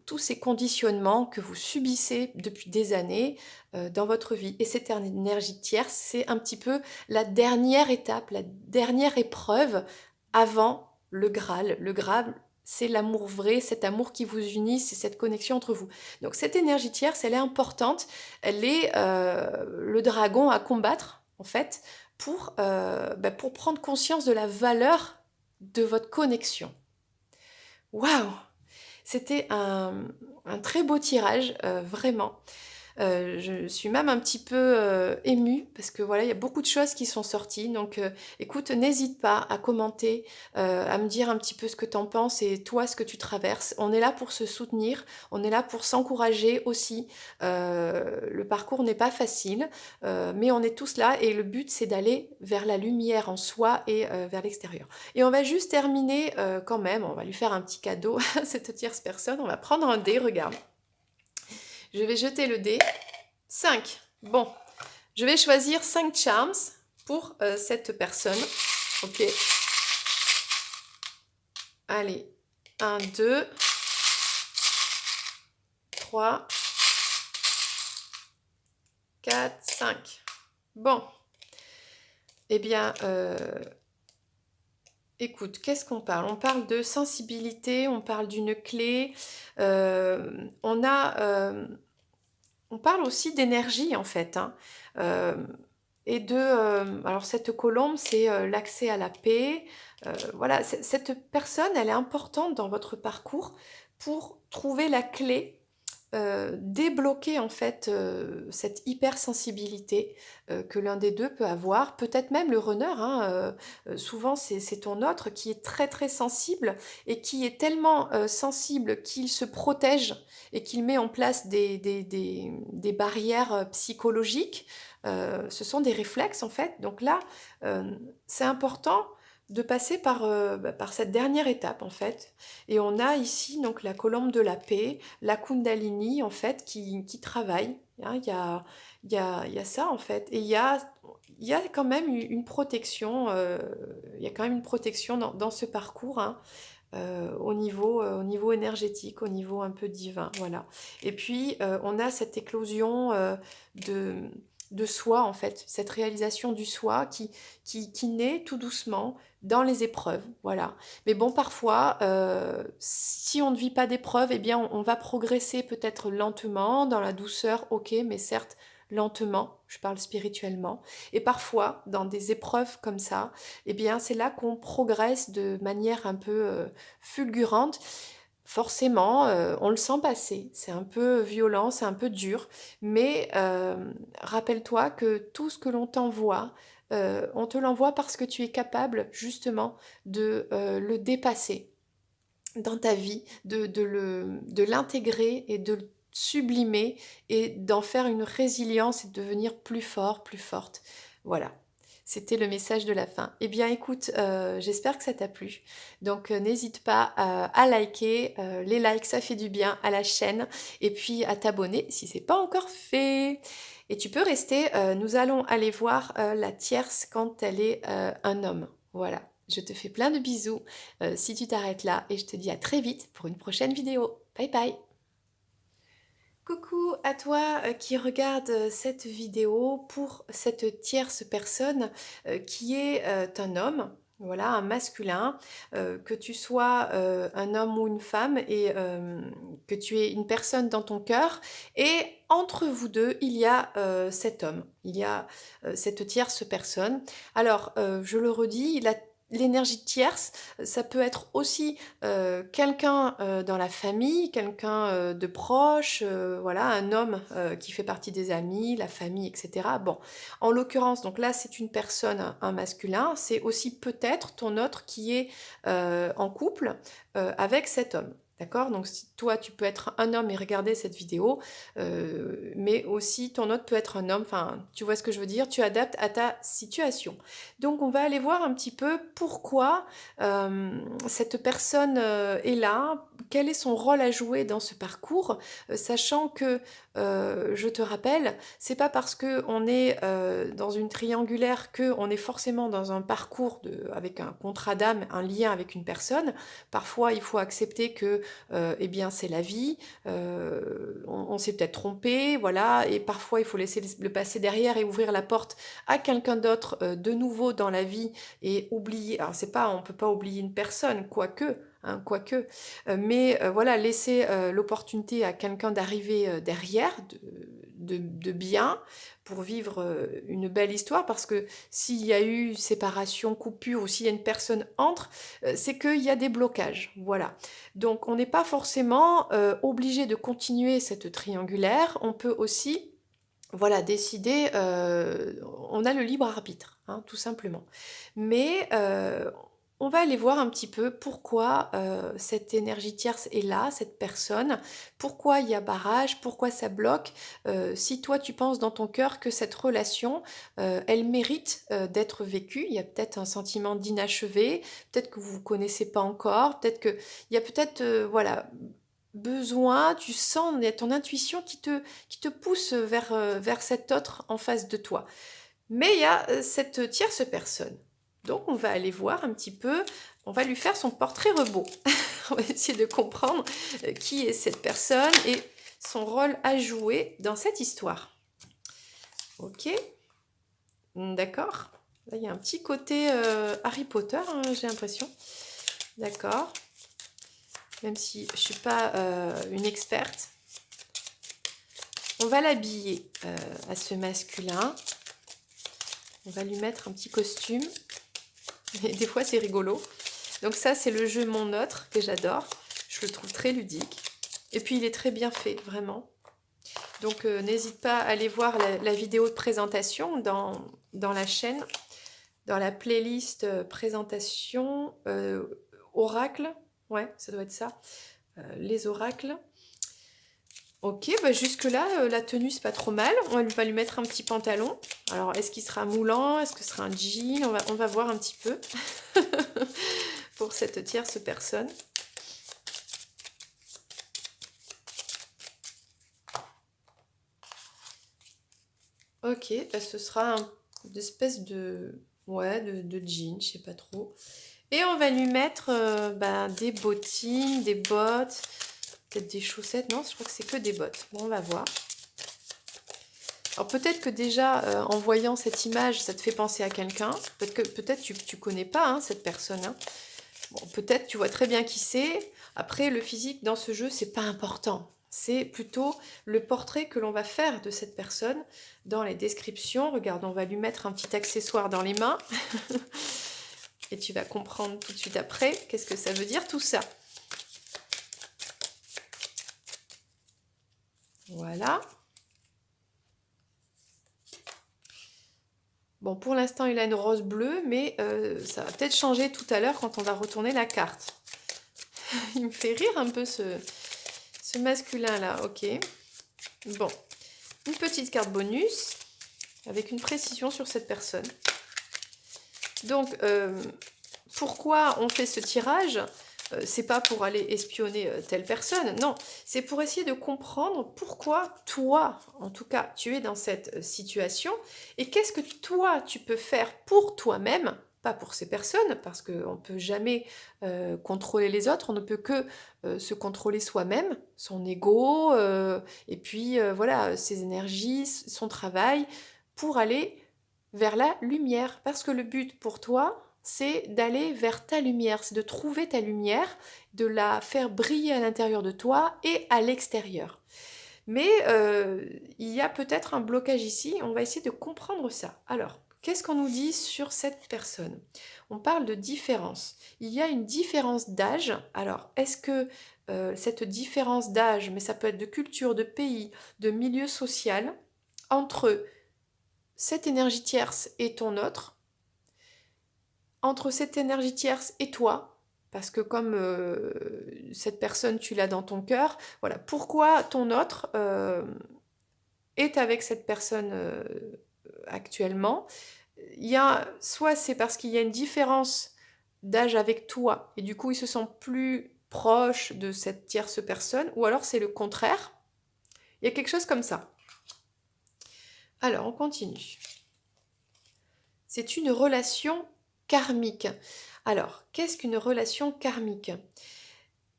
tous ces conditionnements que vous subissez depuis des années dans votre vie. Et cette énergie tierce, c'est un petit peu la dernière étape, la dernière épreuve avant le Graal. Le Graal, c'est l'amour vrai, cet amour qui vous unit, c'est cette connexion entre vous. Donc cette énergie tierce, elle est importante, elle est le dragon à combattre, en fait, pour prendre conscience de la valeur de votre connexion. Waouh! C'était un très beau tirage, vraiment. Je suis même un petit peu, émue parce que voilà, il y a beaucoup de choses qui sont sorties donc écoute, n'hésite pas à commenter, à me dire un petit peu ce que tu en penses et toi, ce que tu traverses. On est là pour se soutenir, on est là pour s'encourager aussi. Le parcours n'est pas facile, mais on est tous là et le but, c'est d'aller vers la lumière en soi et vers l'extérieur. Et on va juste terminer, quand même, on va lui faire un petit cadeau à cette tierce personne. On va prendre un dé, regarde. Je vais jeter le dé. 5. Bon, je vais choisir 5 charms pour cette personne. Ok. Allez. 1, 2, 3, 4, 5. Bon. Eh bien, écoute, qu'est-ce qu'on parle? On parle de sensibilité, on parle d'une clé, on a, on parle aussi d'énergie en fait, hein, et de, alors cette colombe, c'est, l'accès à la paix, voilà, cette personne, elle est importante dans votre parcours pour trouver la clé, débloquer en fait, cette hypersensibilité, que l'un des 2 peut avoir. Peut-être même le runner, hein, souvent c'est ton autre qui est très, très sensible et qui est tellement, sensible qu'il se protège et qu'il met en place des barrières, psychologiques. Ce sont des réflexes en fait. Donc là, c'est important de passer par, par cette dernière étape en fait. Et on a ici donc la colombe de la paix, la Kundalini en fait qui travaille, hein. Il y a ça en fait et il y a quand même une protection, il y a quand même une protection dans ce parcours, hein, au niveau énergétique, au niveau un peu divin, voilà. Et puis, on a cette éclosion, de de soi en fait, cette réalisation du soi qui naît tout doucement dans les épreuves, voilà. Mais bon, parfois, si on ne vit pas d'épreuves, eh bien, on va progresser peut-être lentement, dans la douceur, OK, mais certes lentement, je parle spirituellement. Et parfois, dans des épreuves comme ça, eh bien, c'est là qu'on progresse de manière un peu, fulgurante. Forcément, on le sent passer. C'est un peu violent, c'est un peu dur, mais rappelle-toi que tout ce que l'on t'envoie, on te l'envoie parce que tu es capable justement de, le dépasser dans ta vie, de l'intégrer et de le sublimer et d'en faire une résilience et de devenir plus fort, plus forte. Voilà, c'était le message de la fin. Eh bien écoute, j'espère que ça t'a plu. Donc n'hésite pas à liker, les likes ça fait du bien à la chaîne et puis à t'abonner si c'est pas encore fait. Et tu peux rester, nous allons aller voir la tierce quand elle est un homme. Voilà, je te fais plein de bisous si tu t'arrêtes là et je te dis à très vite pour une prochaine vidéo. Bye bye. Coucou à toi qui regarde cette vidéo pour cette tierce personne qui est un homme, voilà, un masculin, que tu sois un homme ou une femme et que tu aies une personne dans ton cœur. Et entre vous deux, il y a cet homme, il y a cette tierce personne. Alors, je le redis, l'énergie tierce, ça peut être aussi quelqu'un dans la famille, quelqu'un de proche, voilà, un homme qui fait partie des amis, la famille, etc. Bon, en l'occurrence, donc là, c'est une personne, un masculin, c'est aussi peut-être ton autre qui est en couple avec cet homme. D'accord? Donc si toi, tu peux être un homme et regarder cette vidéo, mais aussi ton autre peut être un homme, enfin, tu vois ce que je veux dire? Tu adaptes à ta situation. Donc on va aller voir un petit peu pourquoi cette personne est là, quel est son rôle à jouer dans ce parcours, sachant que, je te rappelle, c'est pas parce qu'on est dans une triangulaire qu'on est forcément dans un parcours avec un contrat d'âme, un lien avec une personne. Parfois, il faut accepter que eh bien, c'est la vie, on s'est peut-être trompé, voilà, et parfois il faut laisser le passé derrière et ouvrir la porte à quelqu'un d'autre de nouveau dans la vie et oublier. Alors c'est pas, on peut pas oublier une personne, quoique. Hein, quoique, mais voilà, laisser l'opportunité à quelqu'un d'arriver derrière, de bien pour vivre une belle histoire. Parce que s'il y a eu séparation, coupure, ou s'il y a une personne entre, c'est qu'il y a des blocages. Voilà. Donc on n'est pas forcément obligé de continuer cette triangulaire. On peut aussi voilà, décider, on a le libre arbitre, hein, tout simplement. Mais on va aller voir un petit peu pourquoi cette énergie tierce est là, cette personne, pourquoi il y a barrage, pourquoi ça bloque. Si toi tu penses dans ton cœur que cette relation, elle mérite d'être vécue, il y a peut-être un sentiment d'inachevé, peut-être que vous ne vous connaissez pas encore, peut-être qu'il y a peut-être, voilà, besoin, tu sens, il y a ton intuition qui te pousse vers cet autre en face de toi. Mais il y a cette tierce personne. Donc on va aller voir un petit peu, on va lui faire son portrait robot. On va essayer de comprendre qui est cette personne et son rôle à jouer dans cette histoire. Ok, d'accord. Là il y a un petit côté Harry Potter, hein, j'ai l'impression. D'accord. Même si je ne suis pas une experte. On va l'habiller à ce masculin. On va lui mettre un petit costume. Et des fois, c'est rigolo. Donc ça, c'est le jeu Mon Autre que j'adore. Je le trouve très ludique. Et puis, il est très bien fait, vraiment. Donc, n'hésite pas à aller voir la vidéo de présentation dans la chaîne, dans la playlist présentation oracle. Ouais, ça doit être ça. Les oracles. Ok, bah jusque-là, la tenue, c'est pas trop mal. On va lui mettre un petit pantalon. Alors, est-ce qu'il sera moulant? Est-ce que ce sera un jean? On va voir un petit peu pour cette tierce personne. Ok, bah ce sera une espèce de, ouais, de jean, je sais pas trop. Et on va lui mettre bah, des bottines, des bottes, peut-être des chaussettes. Non, je crois que c'est que des bottes. Bon, on va voir. Alors peut-être que déjà, en voyant cette image, ça te fait penser à quelqu'un. Peut-être tu connais pas hein, cette personne. Hein. Bon, peut-être tu vois très bien qui c'est. Après, le physique dans ce jeu, c'est pas important. C'est plutôt le portrait que l'on va faire de cette personne dans les descriptions. Regarde, on va lui mettre un petit accessoire dans les mains. Et tu vas comprendre tout de suite après qu'est-ce que ça veut dire tout ça. Voilà. Bon, pour l'instant, il a une rose bleue, mais ça va peut-être changer tout à l'heure quand on va retourner la carte. Il me fait rire un peu ce masculin-là, ok. Bon, une petite carte bonus avec une précision sur cette personne. Donc, pourquoi on fait ce tirage? C'est pas pour aller espionner telle personne, non, c'est pour essayer de comprendre pourquoi toi, en tout cas, tu es dans cette situation et qu'est-ce que toi, tu peux faire pour toi-même, pas pour ces personnes, parce qu'on ne peut jamais contrôler les autres, on ne peut que se contrôler soi-même, son ego, et puis voilà, ses énergies, son travail, pour aller vers la lumière. Parce que le but pour toi, c'est d'aller vers ta lumière, c'est de trouver ta lumière, de la faire briller à l'intérieur de toi et à l'extérieur. Mais il y a peut-être un blocage ici, on va essayer de comprendre ça. Alors, qu'est-ce qu'on nous dit sur cette personne? On parle de différence. Il y a une différence d'âge. Alors, est-ce que cette différence d'âge, mais ça peut être de culture, de pays, de milieu social, entre cette énergie tierce et ton autre, entre cette énergie tierce et toi, parce que comme cette personne, tu l'as dans ton cœur, voilà, pourquoi ton autre est avec cette personne actuellement? Il y a, soit c'est parce qu'il y a une différence d'âge avec toi, et du coup, il se sent plus proche de cette tierce personne, ou alors c'est le contraire. Il y a quelque chose comme ça. Alors, on continue. C'est une relation karmique. Alors, qu'est-ce qu'une relation karmique?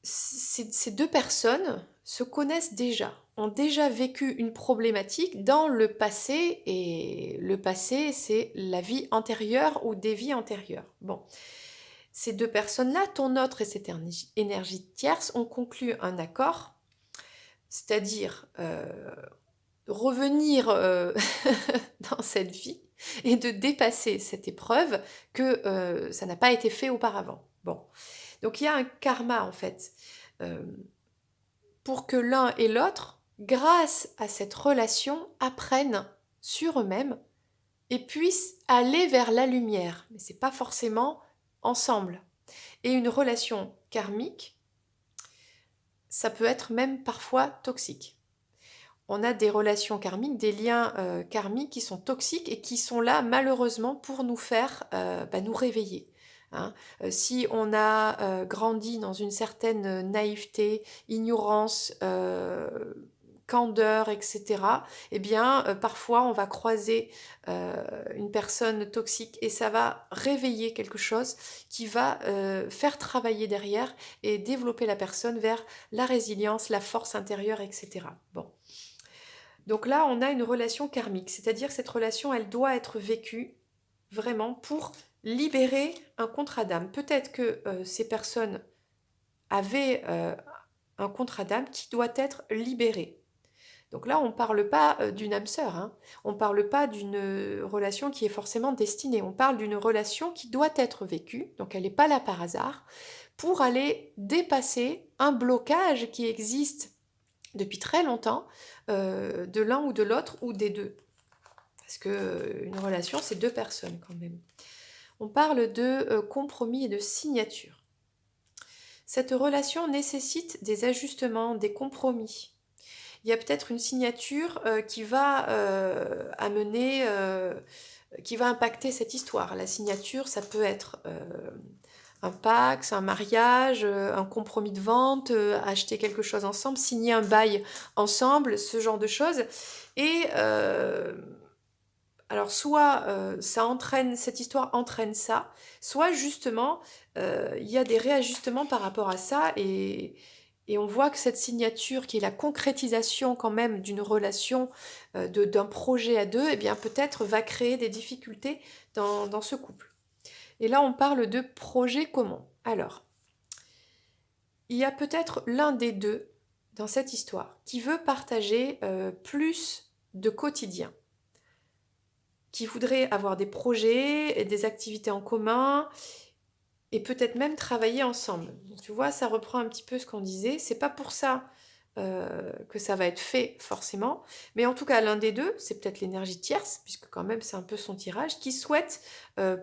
Ces deux personnes se connaissent déjà, ont déjà vécu une problématique dans le passé, et le passé, c'est la vie antérieure ou des vies antérieures. Bon, ces deux personnes-là, ton autre et cette énergie tierce, ont conclu un accord, c'est-à-dire revenir dans cette vie et de dépasser cette épreuve que ça n'a pas été fait auparavant. Bon, donc il y a un karma en fait euh, pour que l'un et l'autre, grâce à cette relation, apprennent sur eux-mêmes et puissent aller vers la lumière. Mais c'est pas forcément ensemble. Et une relation karmique, ça peut être même parfois toxique. On a des relations karmiques, des liens karmiques qui sont toxiques et qui sont là malheureusement pour nous faire nous réveiller. Hein. Si on a grandi dans une certaine naïveté, ignorance, candeur, etc., eh bien, parfois on va croiser une personne toxique et ça va réveiller quelque chose qui va faire travailler derrière et développer la personne vers la résilience, la force intérieure, etc. Bon. Donc là, on a une relation karmique, c'est-à-dire cette relation, elle doit être vécue vraiment pour libérer un contrat d'âme. Peut-être que ces personnes avaient un contrat d'âme qui doit être libéré. Donc là, on ne parle pas d'une âme sœur, hein. On ne parle pas d'une relation qui est forcément destinée, on parle d'une relation qui doit être vécue, donc elle n'est pas là par hasard, pour aller dépasser un blocage qui existe depuis très longtemps de l'un ou de l'autre ou des deux. Parce que une relation, c'est deux personnes quand même. On parle de compromis et de signature. Cette relation nécessite des ajustements, des compromis. Il y a peut-être une signature qui va amener, qui va impacter cette histoire. La signature, ça peut être un Pacs, un mariage, un compromis de vente, acheter quelque chose ensemble, signer un bail ensemble, ce genre de choses. Et alors soit ça entraîne, cette histoire entraîne ça, soit justement il y a des réajustements par rapport à ça et on voit que cette signature qui est la concrétisation quand même d'une relation, d'un projet à deux, eh bien peut-être va créer des difficultés dans ce couple. Et là, on parle de projet commun. Alors, il y a peut-être l'un des deux dans cette histoire qui veut partager plus de quotidien, qui voudrait avoir des projets et des activités en commun et peut-être même travailler ensemble. Donc, tu vois, ça reprend un petit peu ce qu'on disait. C'est pas pour ça que ça va être fait forcément, mais en tout cas l'un des deux, c'est peut-être l'énergie tierce, puisque quand même c'est un peu son tirage, qui souhaite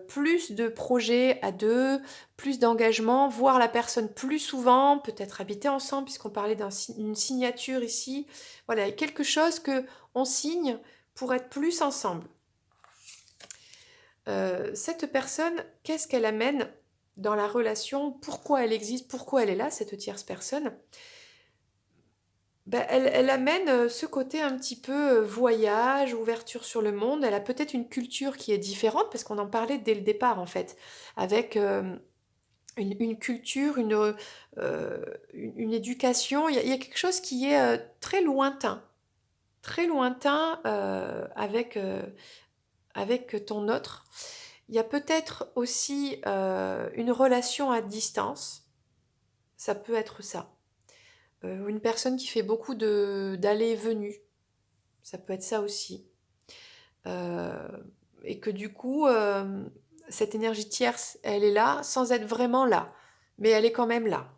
plus de projets à deux, plus d'engagement, voir la personne plus souvent, peut-être habiter ensemble, puisqu'on parlait d'une signature ici. Voilà, quelque chose que on signe pour être plus ensemble. Cette personne, qu'est-ce qu'elle amène dans la relation? Pourquoi elle existe? Pourquoi elle est là, cette tierce personne? Ben, elle amène ce côté un petit peu voyage, ouverture sur le monde. Elle a peut-être une culture qui est différente, parce qu'on en parlait dès le départ, en fait, avec une culture, une éducation. Il y a quelque chose qui est très lointain avec ton autre. Il y a peut-être aussi une relation à distance. Ça peut être ça. Une personne qui fait beaucoup d'allées et venues. Ça peut être ça aussi. Euh, et que du coup, cette énergie tierce, elle est là sans être vraiment là. Mais elle est quand même là.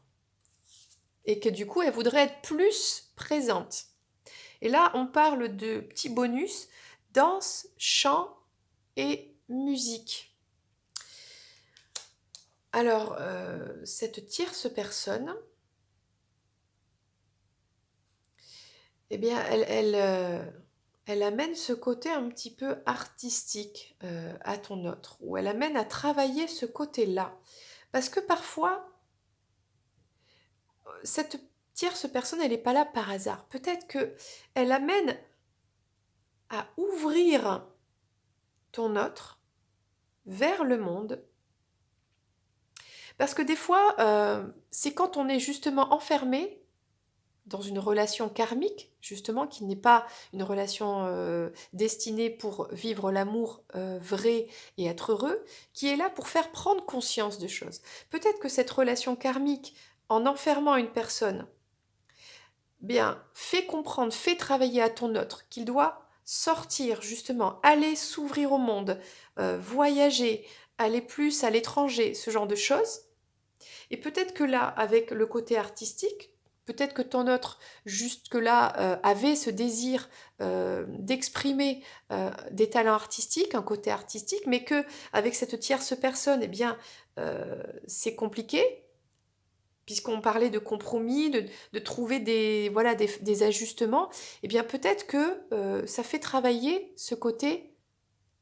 Et que du coup, elle voudrait être plus présente. Et là, on parle de petits bonus, danse, chant et musique. Alors, cette tierce personne, eh bien, elle amène ce côté un petit peu artistique à ton autre, ou elle amène à travailler ce côté-là. Parce que parfois, cette tierce personne, elle n'est pas là par hasard. Peut-être que elle amène à ouvrir ton autre vers le monde. Parce que des fois, c'est quand on est justement enfermé dans une relation karmique, justement, qui n'est pas une relation destinée pour vivre l'amour vrai et être heureux, qui est là pour faire prendre conscience de choses. Peut-être que cette relation karmique, en enfermant une personne, bien, fais comprendre, fais travailler à ton autre qu'il doit sortir justement, aller s'ouvrir au monde, voyager, aller plus à l'étranger, ce genre de choses. Et peut-être que là, avec le côté artistique, peut-être que ton autre, jusque-là, avait ce désir d'exprimer des talents artistiques, un côté artistique, mais que avec cette tierce personne, eh bien, c'est compliqué, puisqu'on parlait de compromis, de trouver des, voilà, des ajustements. Eh bien, peut-être que ça fait travailler ce côté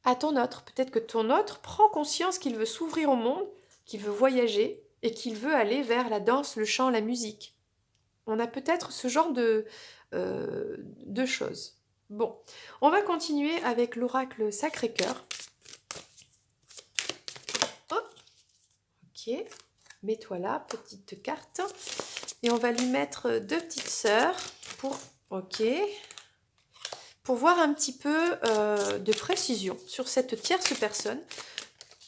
à ton autre. Peut-être que ton autre prend conscience qu'il veut s'ouvrir au monde, qu'il veut voyager et qu'il veut aller vers la danse, le chant, la musique. On a peut-être ce genre de choses. Bon, on va continuer avec l'oracle Sacré-Cœur. Hop, ok, mets-toi là, petite carte. Et on va lui mettre deux petites sœurs pour, ok, pour voir un petit peu de précision sur cette tierce personne.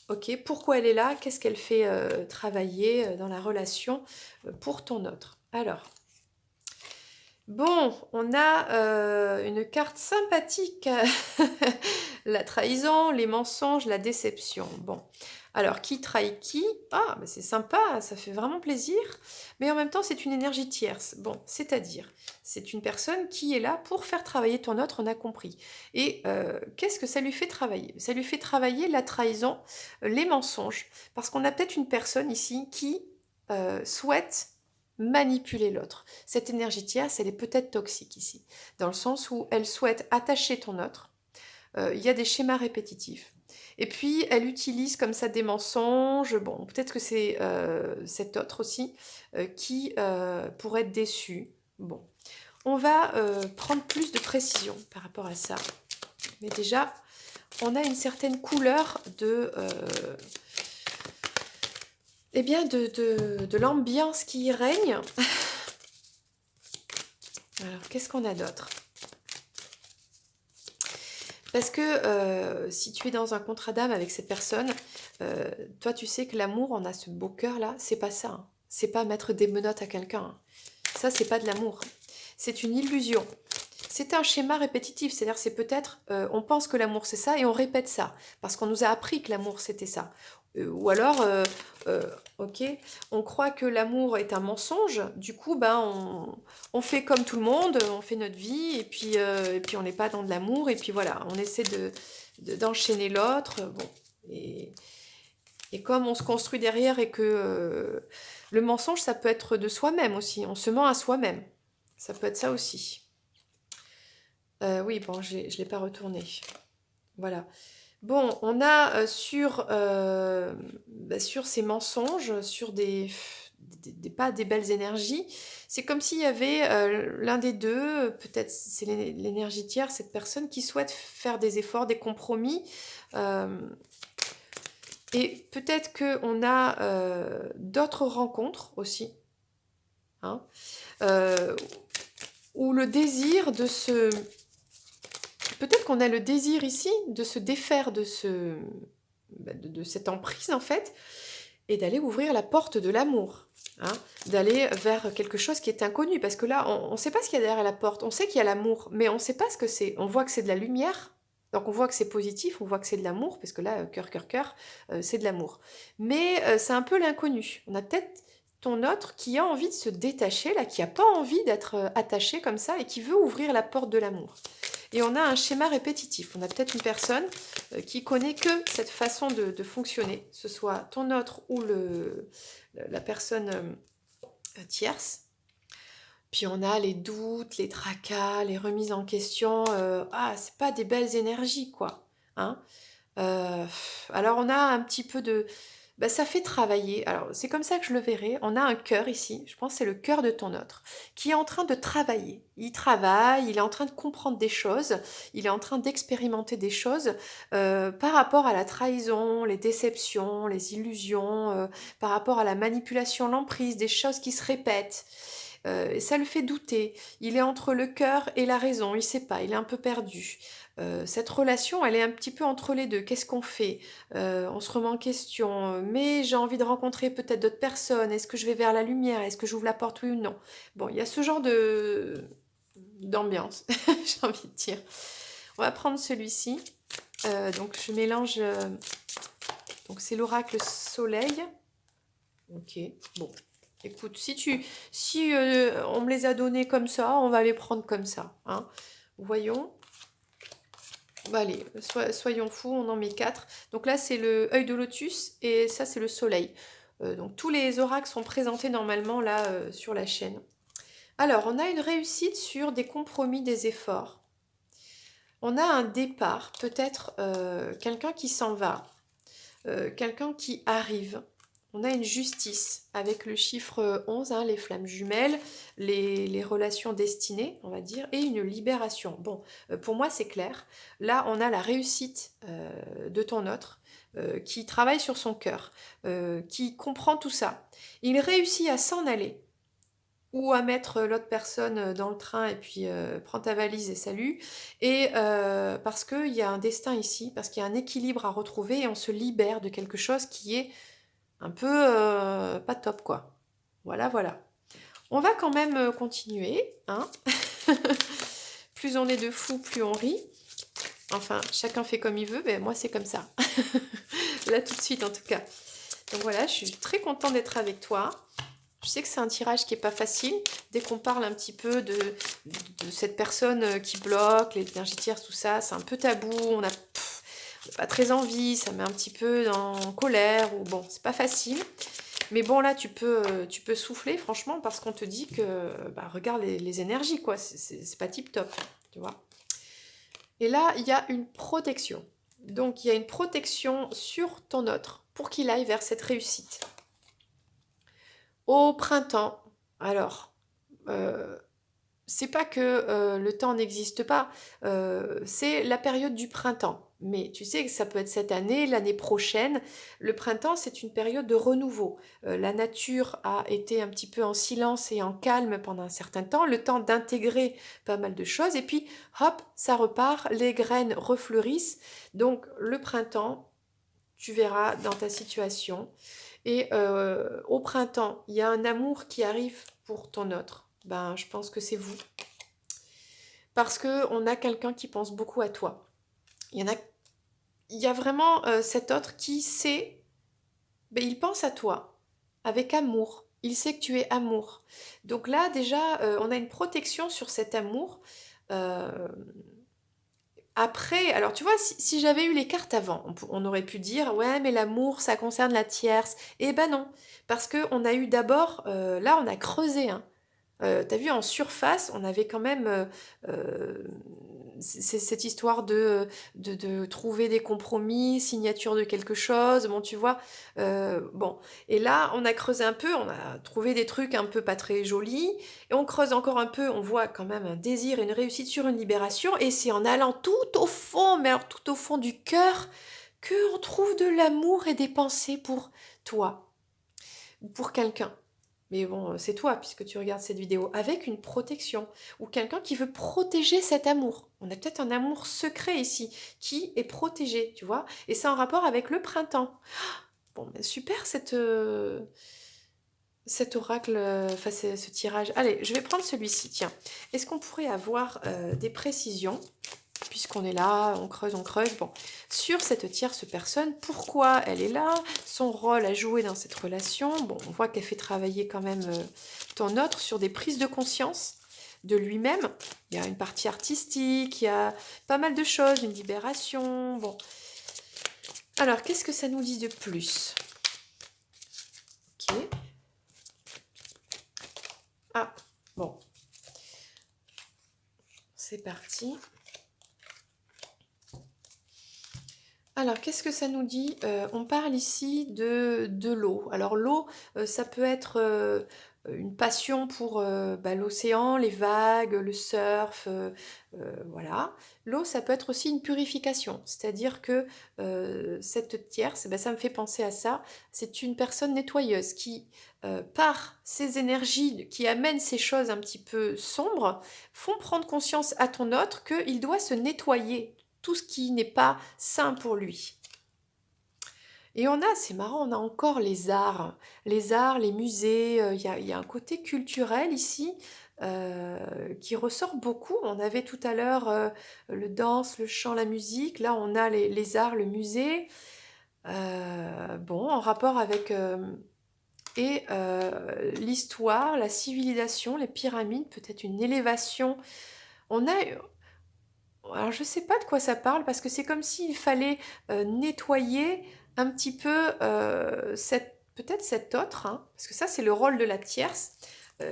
Ok, pourquoi elle est là? Qu'est-ce qu'elle fait travailler dans la relation pour ton autre? Alors, bon, on a une carte sympathique. La trahison, les mensonges, la déception. Bon, alors qui trahit qui? Ah, bah c'est sympa, ça fait vraiment plaisir. Mais en même temps, c'est une énergie tierce. Bon, c'est-à-dire, c'est une personne qui est là pour faire travailler ton autre, on a compris. Et qu'est-ce que ça lui fait travailler? Ça lui fait travailler la trahison, les mensonges. Parce qu'on a peut-être une personne ici qui souhaite manipuler l'autre. Cette énergie tierce, elle est peut-être toxique ici, dans le sens où elle souhaite attacher ton autre. Il y a des schémas répétitifs. Et puis, elle utilise comme ça des mensonges. Bon, peut-être que c'est cet autre aussi qui pourrait être déçu. Bon, on va prendre plus de précision par rapport à ça. Mais déjà, on a une certaine couleur de, eh bien de l'ambiance qui y règne. Alors, qu'est-ce qu'on a d'autre? Parce que si tu es dans un contrat d'âme avec cette personne, toi tu sais que l'amour, on a ce beau cœur-là, c'est pas ça, hein. C'est pas mettre des menottes à quelqu'un, hein. Ça, c'est pas de l'amour. C'est une illusion. C'est un schéma répétitif, c'est-à-dire c'est peut-être, on pense que l'amour c'est ça et on répète ça, parce qu'on nous a appris que l'amour c'était ça. Ou alors, euh, ok, on croit que l'amour est un mensonge, du coup, ben, on fait comme tout le monde, on fait notre vie, et puis on n'est pas dans de l'amour, et puis voilà, on essaie d'enchaîner l'autre, bon. Et, et comme on se construit derrière et que le mensonge, ça peut être de soi-même aussi, on se ment à soi-même. Ça peut être ça aussi. Oui, bon, je ne l'ai pas retourné. Voilà. Bon, on a sur ces mensonges, sur pas des belles énergies, c'est comme s'il y avait l'un des deux, peut-être c'est l'énergie tiers, cette personne qui souhaite faire des efforts, des compromis. euh, et peut-être qu'on a d'autres rencontres aussi, hein, euh, où le désir de se peut-être qu'on a le désir ici de se défaire de cette emprise en fait, et d'aller ouvrir la porte de l'amour, hein, d'aller vers quelque chose qui est inconnu, parce que là, on ne sait pas ce qu'il y a derrière la porte, on sait qu'il y a l'amour, mais on ne sait pas ce que c'est. On voit que c'est de la lumière, donc on voit que c'est positif, on voit que c'est de l'amour, parce que là, cœur, cœur, cœur, c'est de l'amour. Mais c'est un peu l'inconnu. On a peut-être ton autre qui a envie de se détacher, là, qui n'a pas envie d'être attaché comme ça, et qui veut ouvrir la porte de l'amour. Et on a un schéma répétitif. On a peut-être une personne qui connaît que cette façon de fonctionner, ce soit ton autre ou la personne tierce. Puis on a les doutes, les tracas, les remises en question. Ah, c'est pas des belles énergies, quoi. Hein. Euh, alors on a un petit peu de... Bah, ça fait travailler. Alors c'est comme ça que je le verrai. On a un cœur ici, je pense que c'est le cœur de ton autre, qui est en train de travailler. Il travaille, il est en train de comprendre des choses, il est en train d'expérimenter des choses par rapport à la trahison, les déceptions, les illusions, par rapport à la manipulation, l'emprise, des choses qui se répètent. Et ça le fait douter. Il est entre le cœur et la raison, il ne sait pas, il est un peu perdu. Cette relation, elle est un petit peu entre les 2. Qu'est-ce qu'on fait? On se remet en question, mais j'ai envie de rencontrer peut-être d'autres personnes. Est-ce que je vais vers la lumière? Est-ce que j'ouvre la porte, oui ou non? Bon, il y a ce genre de d'ambiance, j'ai envie de dire. On va prendre celui-ci. Donc je mélange, donc c'est l'oracle soleil. Ok, bon. Écoute, si on me les a donnés comme ça, on va les prendre comme ça, hein. Voyons. Bah allez, soyons fous, on en met 4. Donc là, c'est le œil de lotus et ça, c'est le soleil. Donc tous les oracles sont présentés normalement là sur la chaîne. Alors, on a une réussite sur des compromis, des efforts. On a un départ, peut-être quelqu'un qui s'en va, quelqu'un qui arrive. On a une justice avec le chiffre 11, hein, les flammes jumelles, les relations destinées, on va dire, et une libération. Bon, pour moi, c'est clair. Là, on a la réussite de ton autre qui travaille sur son cœur, qui comprend tout ça. Il réussit à s'en aller ou à mettre l'autre personne dans le train et puis prends ta valise et salut. Et parce qu'il y a un destin ici, parce qu'il y a un équilibre à retrouver et on se libère de quelque chose qui est un peu pas top quoi. Voilà, voilà. On va quand même continuer, hein. Plus on est de fous, plus on rit. Enfin, chacun fait comme il veut, mais moi c'est comme ça. Là tout de suite en tout cas. Donc voilà, je suis très contente d'être avec toi. Je sais que c'est un tirage qui n'est pas facile. Dès qu'on parle un petit peu de cette personne qui bloque, les énergies tierces, tout ça, c'est un peu tabou. On n'a pas très envie, ça met un petit peu en colère. Ou bon, c'est pas facile. Mais bon, là, tu peux souffler, franchement, parce qu'on te dit que, bah, regarde les énergies, quoi. C'est pas tip-top, tu vois. Et là, il y a une protection. Donc, il y a une protection sur ton autre pour qu'il aille vers cette réussite. Au printemps, alors, euh, c'est pas que le temps n'existe pas, c'est la période du printemps. Mais tu sais que ça peut être cette année, l'année prochaine. Le printemps, c'est une période de renouveau. La nature a été un petit peu en silence et en calme pendant un certain temps, le temps d'intégrer pas mal de choses. Et puis, hop, ça repart, les graines refleurissent. Donc, le printemps, tu verras dans ta situation. Et au printemps, il y a un amour qui arrive pour ton autre. Ben, je pense que c'est vous. Parce qu'on a quelqu'un qui pense beaucoup à toi. Il y a vraiment cet autre qui sait, ben, il pense à toi avec amour. Il sait que tu es amour. Donc là, déjà, on a une protection sur cet amour. Euh, Après, alors tu vois, si j'avais eu les cartes avant, on aurait pu dire, ouais, mais l'amour, ça concerne la tierce. Eh ben non, parce que on a eu d'abord, là, on a creusé, hein. T'as vu, en surface, on avait quand même euh, cette histoire de trouver des compromis, signature de quelque chose, bon, tu vois. Bon, et là, on a creusé un peu, on a trouvé des trucs un peu pas très jolis, et on creuse encore un peu, on voit quand même un désir, une réussite sur une libération, et c'est en allant tout au fond, mais alors tout au fond du cœur, qu'on trouve de l'amour et des pensées pour toi, ou pour quelqu'un. Mais bon, c'est toi, puisque tu regardes cette vidéo, avec une protection, ou quelqu'un qui veut protéger cet amour. On a peut-être un amour secret ici, qui est protégé, tu vois, et c'est en rapport avec le printemps. Bon, ben super cet oracle, enfin ce tirage. Allez, je vais prendre celui-ci, tiens. Est-ce qu'on pourrait avoir des précisions, puisqu'on est là, on creuse, bon, sur cette tierce personne, pourquoi elle est là, son rôle à jouer dans cette relation. Bon, on voit qu'elle fait travailler quand même ton autre sur des prises de conscience de lui-même. Il y a une partie artistique, il y a pas mal de choses, une libération, bon. Alors, qu'est-ce que ça nous dit de plus? Ok. Ah, bon, c'est parti. Alors, qu'est-ce que ça nous dit? On parle ici de l'eau. Alors, l'eau, ça peut être une passion pour l'océan, les vagues, le surf, voilà. L'eau, ça peut être aussi une purification, c'est-à-dire que cette tierce, ça me fait penser à ça, c'est une personne nettoyeuse qui, par ces énergies qui amènent ces choses un petit peu sombres, font prendre conscience à ton autre qu'il doit se nettoyer tout ce qui n'est pas sain pour lui. Et on a, c'est marrant, on a encore les arts, les musées, il y a un côté culturel ici qui ressort beaucoup. On avait tout à l'heure le danse, le chant, la musique. Là, on a les arts, le musée. Bon, en rapport avec l'histoire, la civilisation, les pyramides, peut-être une élévation. On a, alors je sais pas de quoi ça parle parce que c'est comme s'il fallait nettoyer un petit peu peut-être cet autre, hein, parce que ça c'est le rôle de la tierce.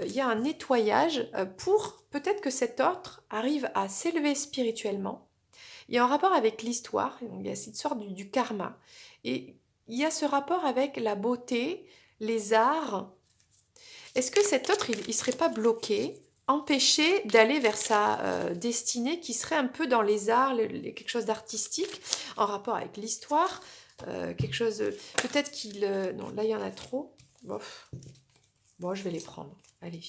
Il y a un nettoyage pour peut-être que cet autre arrive à s'élever spirituellement. Il y a un rapport avec l'histoire, donc il y a cette sorte du karma. Et il y a ce rapport avec la beauté, les arts. Est-ce que cet autre, il serait pas bloqué, empêché d'aller vers sa destinée qui serait un peu dans les arts, quelque chose d'artistique, en rapport avec l'histoire, quelque chose... Peut-être qu'il... non, là, il y en a trop. Bof. Bon, je vais les prendre. Allez.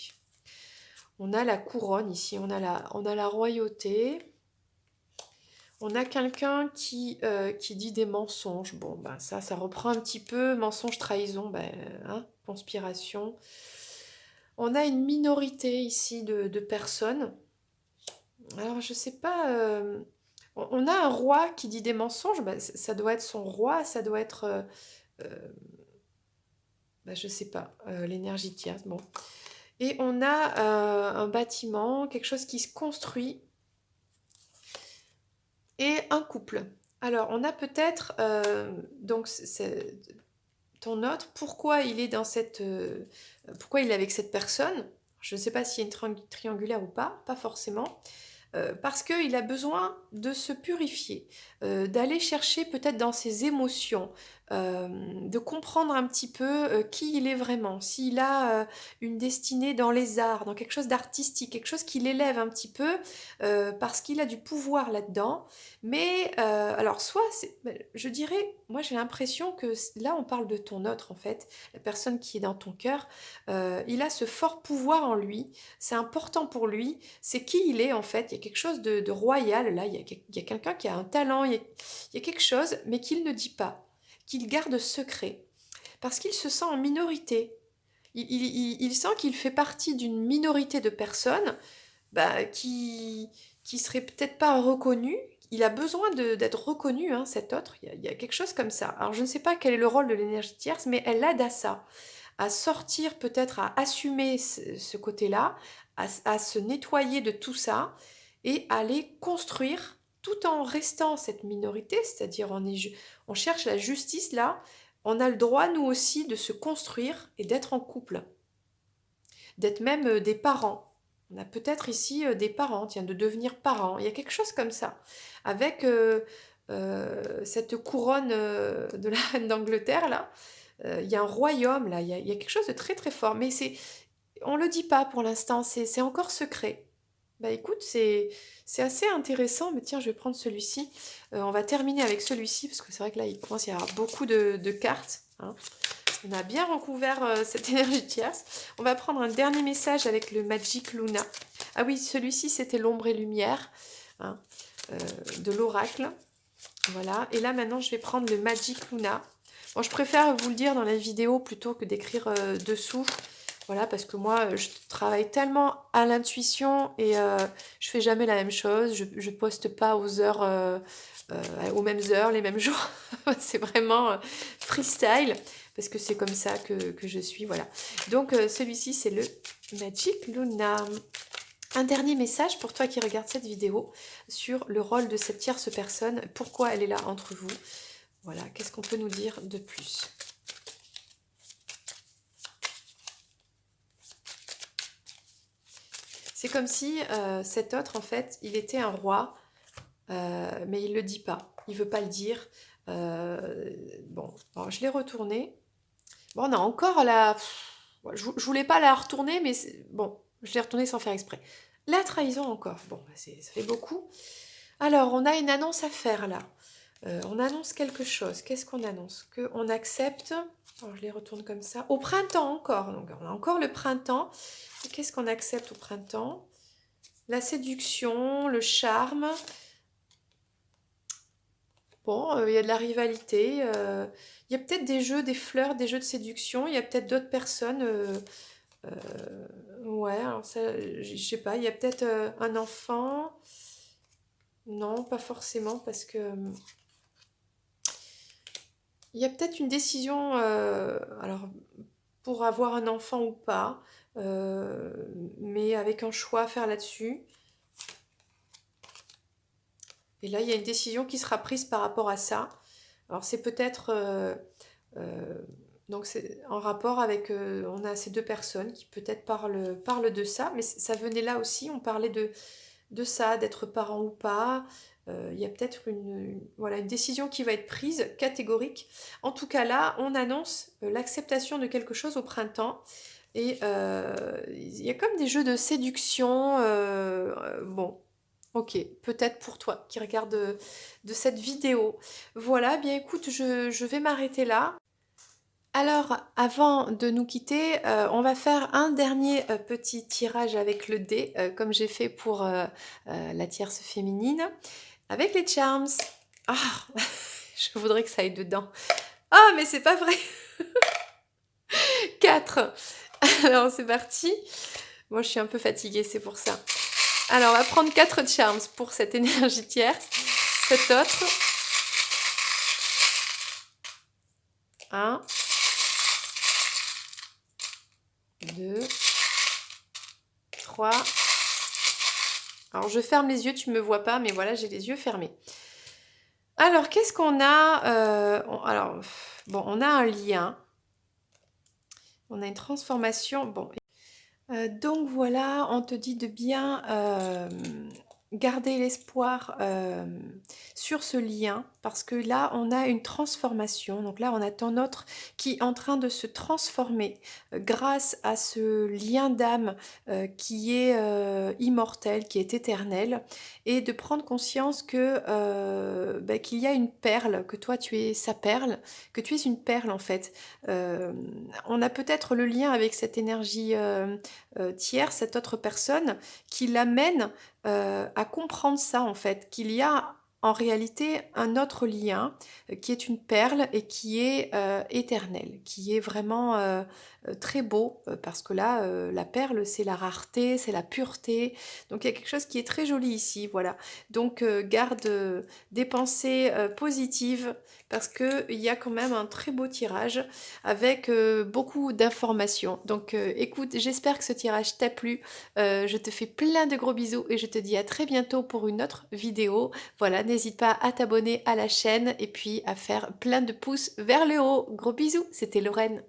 On a la couronne ici, on a la royauté. On a quelqu'un qui dit des mensonges. Bon, ben ça reprend un petit peu. Mensonge, trahison, ben, hein, conspiration. On a une minorité ici de personnes. Alors, je sais pas. On a un roi qui dit des mensonges. Bah, ça doit être son roi. Ça doit être. Euh, je sais pas. L'énergie tierce. Bon. Et on a un bâtiment, quelque chose qui se construit. Et un couple. Alors, on a peut-être. Donc, ton autre, pourquoi il est dans cette. Pourquoi il est avec cette personne? Je ne sais pas s'il y a une triangulaire ou pas forcément. Parce qu'il a besoin de se purifier, d'aller chercher peut-être dans ses émotions, de comprendre un petit peu qui il est vraiment, s'il a une destinée dans les arts, dans quelque chose d'artistique, quelque chose qui l'élève un petit peu, parce qu'il a du pouvoir là-dedans. Mais alors soit, je dirais, moi j'ai l'impression que là on parle de ton autre en fait, la personne qui est dans ton cœur, il a ce fort pouvoir en lui, c'est important pour lui, c'est qui il est en fait. Il y a quelque chose de royal là. Il y a quelqu'un qui a un talent. Il y a quelque chose, mais qu'il ne dit pas, qu'il garde secret, parce qu'il se sent en minorité. Il sent qu'il fait partie d'une minorité de personnes qui serait peut-être pas reconnues. Il a besoin d'être reconnu, hein, cet autre. Il y a quelque chose comme ça. Alors je ne sais pas quel est le rôle de l'énergie tierce, mais elle aide à ça, à sortir peut-être, à assumer ce côté-là, à se nettoyer de tout ça et à aller construire tout en restant cette minorité, c'est-à-dire on cherche la justice là, on a le droit nous aussi de se construire et d'être en couple, d'être même des parents. On a peut-être ici des parents, tiens, de devenir parents. Il y a quelque chose comme ça, avec cette couronne de la reine d'Angleterre là. Il y a un royaume là, il y a quelque chose de très très fort, mais on le dit pas pour l'instant, c'est encore secret. Bah écoute, c'est assez intéressant, mais tiens, je vais prendre celui-ci. On va terminer avec celui-ci, parce que c'est vrai que là, il commence à y avoir beaucoup de cartes, hein. On a bien recouvert cette énergie tierce. On va prendre un dernier message avec le Magic Luna. Ah oui, celui-ci, c'était l'ombre et lumière, hein, de l'oracle. Voilà, et là maintenant, je vais prendre le Magic Luna. Bon, je préfère vous le dire dans la vidéo plutôt que d'écrire dessous. Voilà, parce que moi, je travaille tellement à l'intuition et je fais jamais la même chose. Je poste pas aux mêmes heures, les mêmes jours. C'est vraiment freestyle parce que c'est comme ça que je suis. Voilà. Donc, celui-ci, c'est le Magic Luna. Un dernier message pour toi qui regarde cette vidéo sur le rôle de cette tierce personne. Pourquoi elle est là entre vous? Voilà, qu'est-ce qu'on peut nous dire de plus? C'est comme si cet autre, en fait, il était un roi, mais il ne le dit pas. Il veut pas le dire. Bon, alors, je l'ai retourné. Bon, on a encore la... Bon, je voulais pas la retourner, mais bon, je l'ai retournée sans faire exprès. La trahison encore. Bon, bah, ça fait beaucoup. Alors, on a une annonce à faire là. On annonce quelque chose. Qu'est-ce qu'on annonce? Qu'on accepte. Alors, je les retourne comme ça. Au printemps encore. Donc, on a encore le printemps. Qu'est-ce qu'on accepte au printemps? La séduction, le charme. Bon, il y a de la rivalité. Il y a peut-être des jeux, des fleurs, des jeux de séduction. Il y a peut-être d'autres personnes. Ouais, alors ça, je sais pas. Il y a peut-être un enfant. Non, pas forcément, parce que il y a peut-être une décision, alors pour avoir un enfant ou pas, euh, mais avec un choix à faire là-dessus. Et là, il y a une décision qui sera prise par rapport à ça. Alors c'est peut-être euh, donc c'est en rapport avec on a ces deux personnes qui peut-être parlent de ça, mais ça venait là aussi. On parlait de ça, d'être parent ou pas. Il y a peut-être voilà, une décision qui va être prise, catégorique. En tout cas, là, on annonce l'acceptation de quelque chose au printemps. Et il y a comme des jeux de séduction. Bon, ok, peut-être pour toi qui regarde de cette vidéo. Voilà, bien écoute, je vais m'arrêter là. Alors, avant de nous quitter, on va faire un dernier petit tirage avec le dé, comme j'ai fait pour la tierce féminine, avec les charms. Ah, je voudrais que ça aille dedans. Ah, mais c'est pas vrai. 4. Alors, c'est parti. Moi, je suis un peu fatiguée, c'est pour ça. Alors, on va prendre 4 charms pour cette énergie tierce. Cet autre. 1, 2, 3. Alors, je ferme les yeux, tu me vois pas, mais voilà, j'ai les yeux fermés. Alors, qu'est-ce qu'on a alors, bon, on a un lien. On a une transformation. Bon, donc voilà, on te dit de bien garder l'espoir sur ce lien parce que là, on a une transformation. Donc là, on a ton autre qui est en train de se transformer grâce à ce lien d'âme qui est immortel, qui est éternel, et de prendre conscience que qu'il y a une perle, que toi, tu es sa perle, que tu es une perle en fait. Euh, on a peut-être le lien avec cette énergie tiers, cette autre personne, qui l'amène à comprendre ça en fait, qu'il y a en réalité un autre lien qui est une perle et qui est éternel, qui est vraiment très beau, parce que là, la perle, c'est la rareté, c'est la pureté, donc il y a quelque chose qui est très joli ici, voilà. Donc garde des pensées positives, parce qu'il y a quand même un très beau tirage avec beaucoup d'informations. Donc écoute, j'espère que ce tirage t'a plu. Je te fais plein de gros bisous et je te dis à très bientôt pour une autre vidéo. Voilà, n'hésite pas à t'abonner à la chaîne et puis à faire plein de pouces vers le haut. Gros bisous, c'était Lorraine.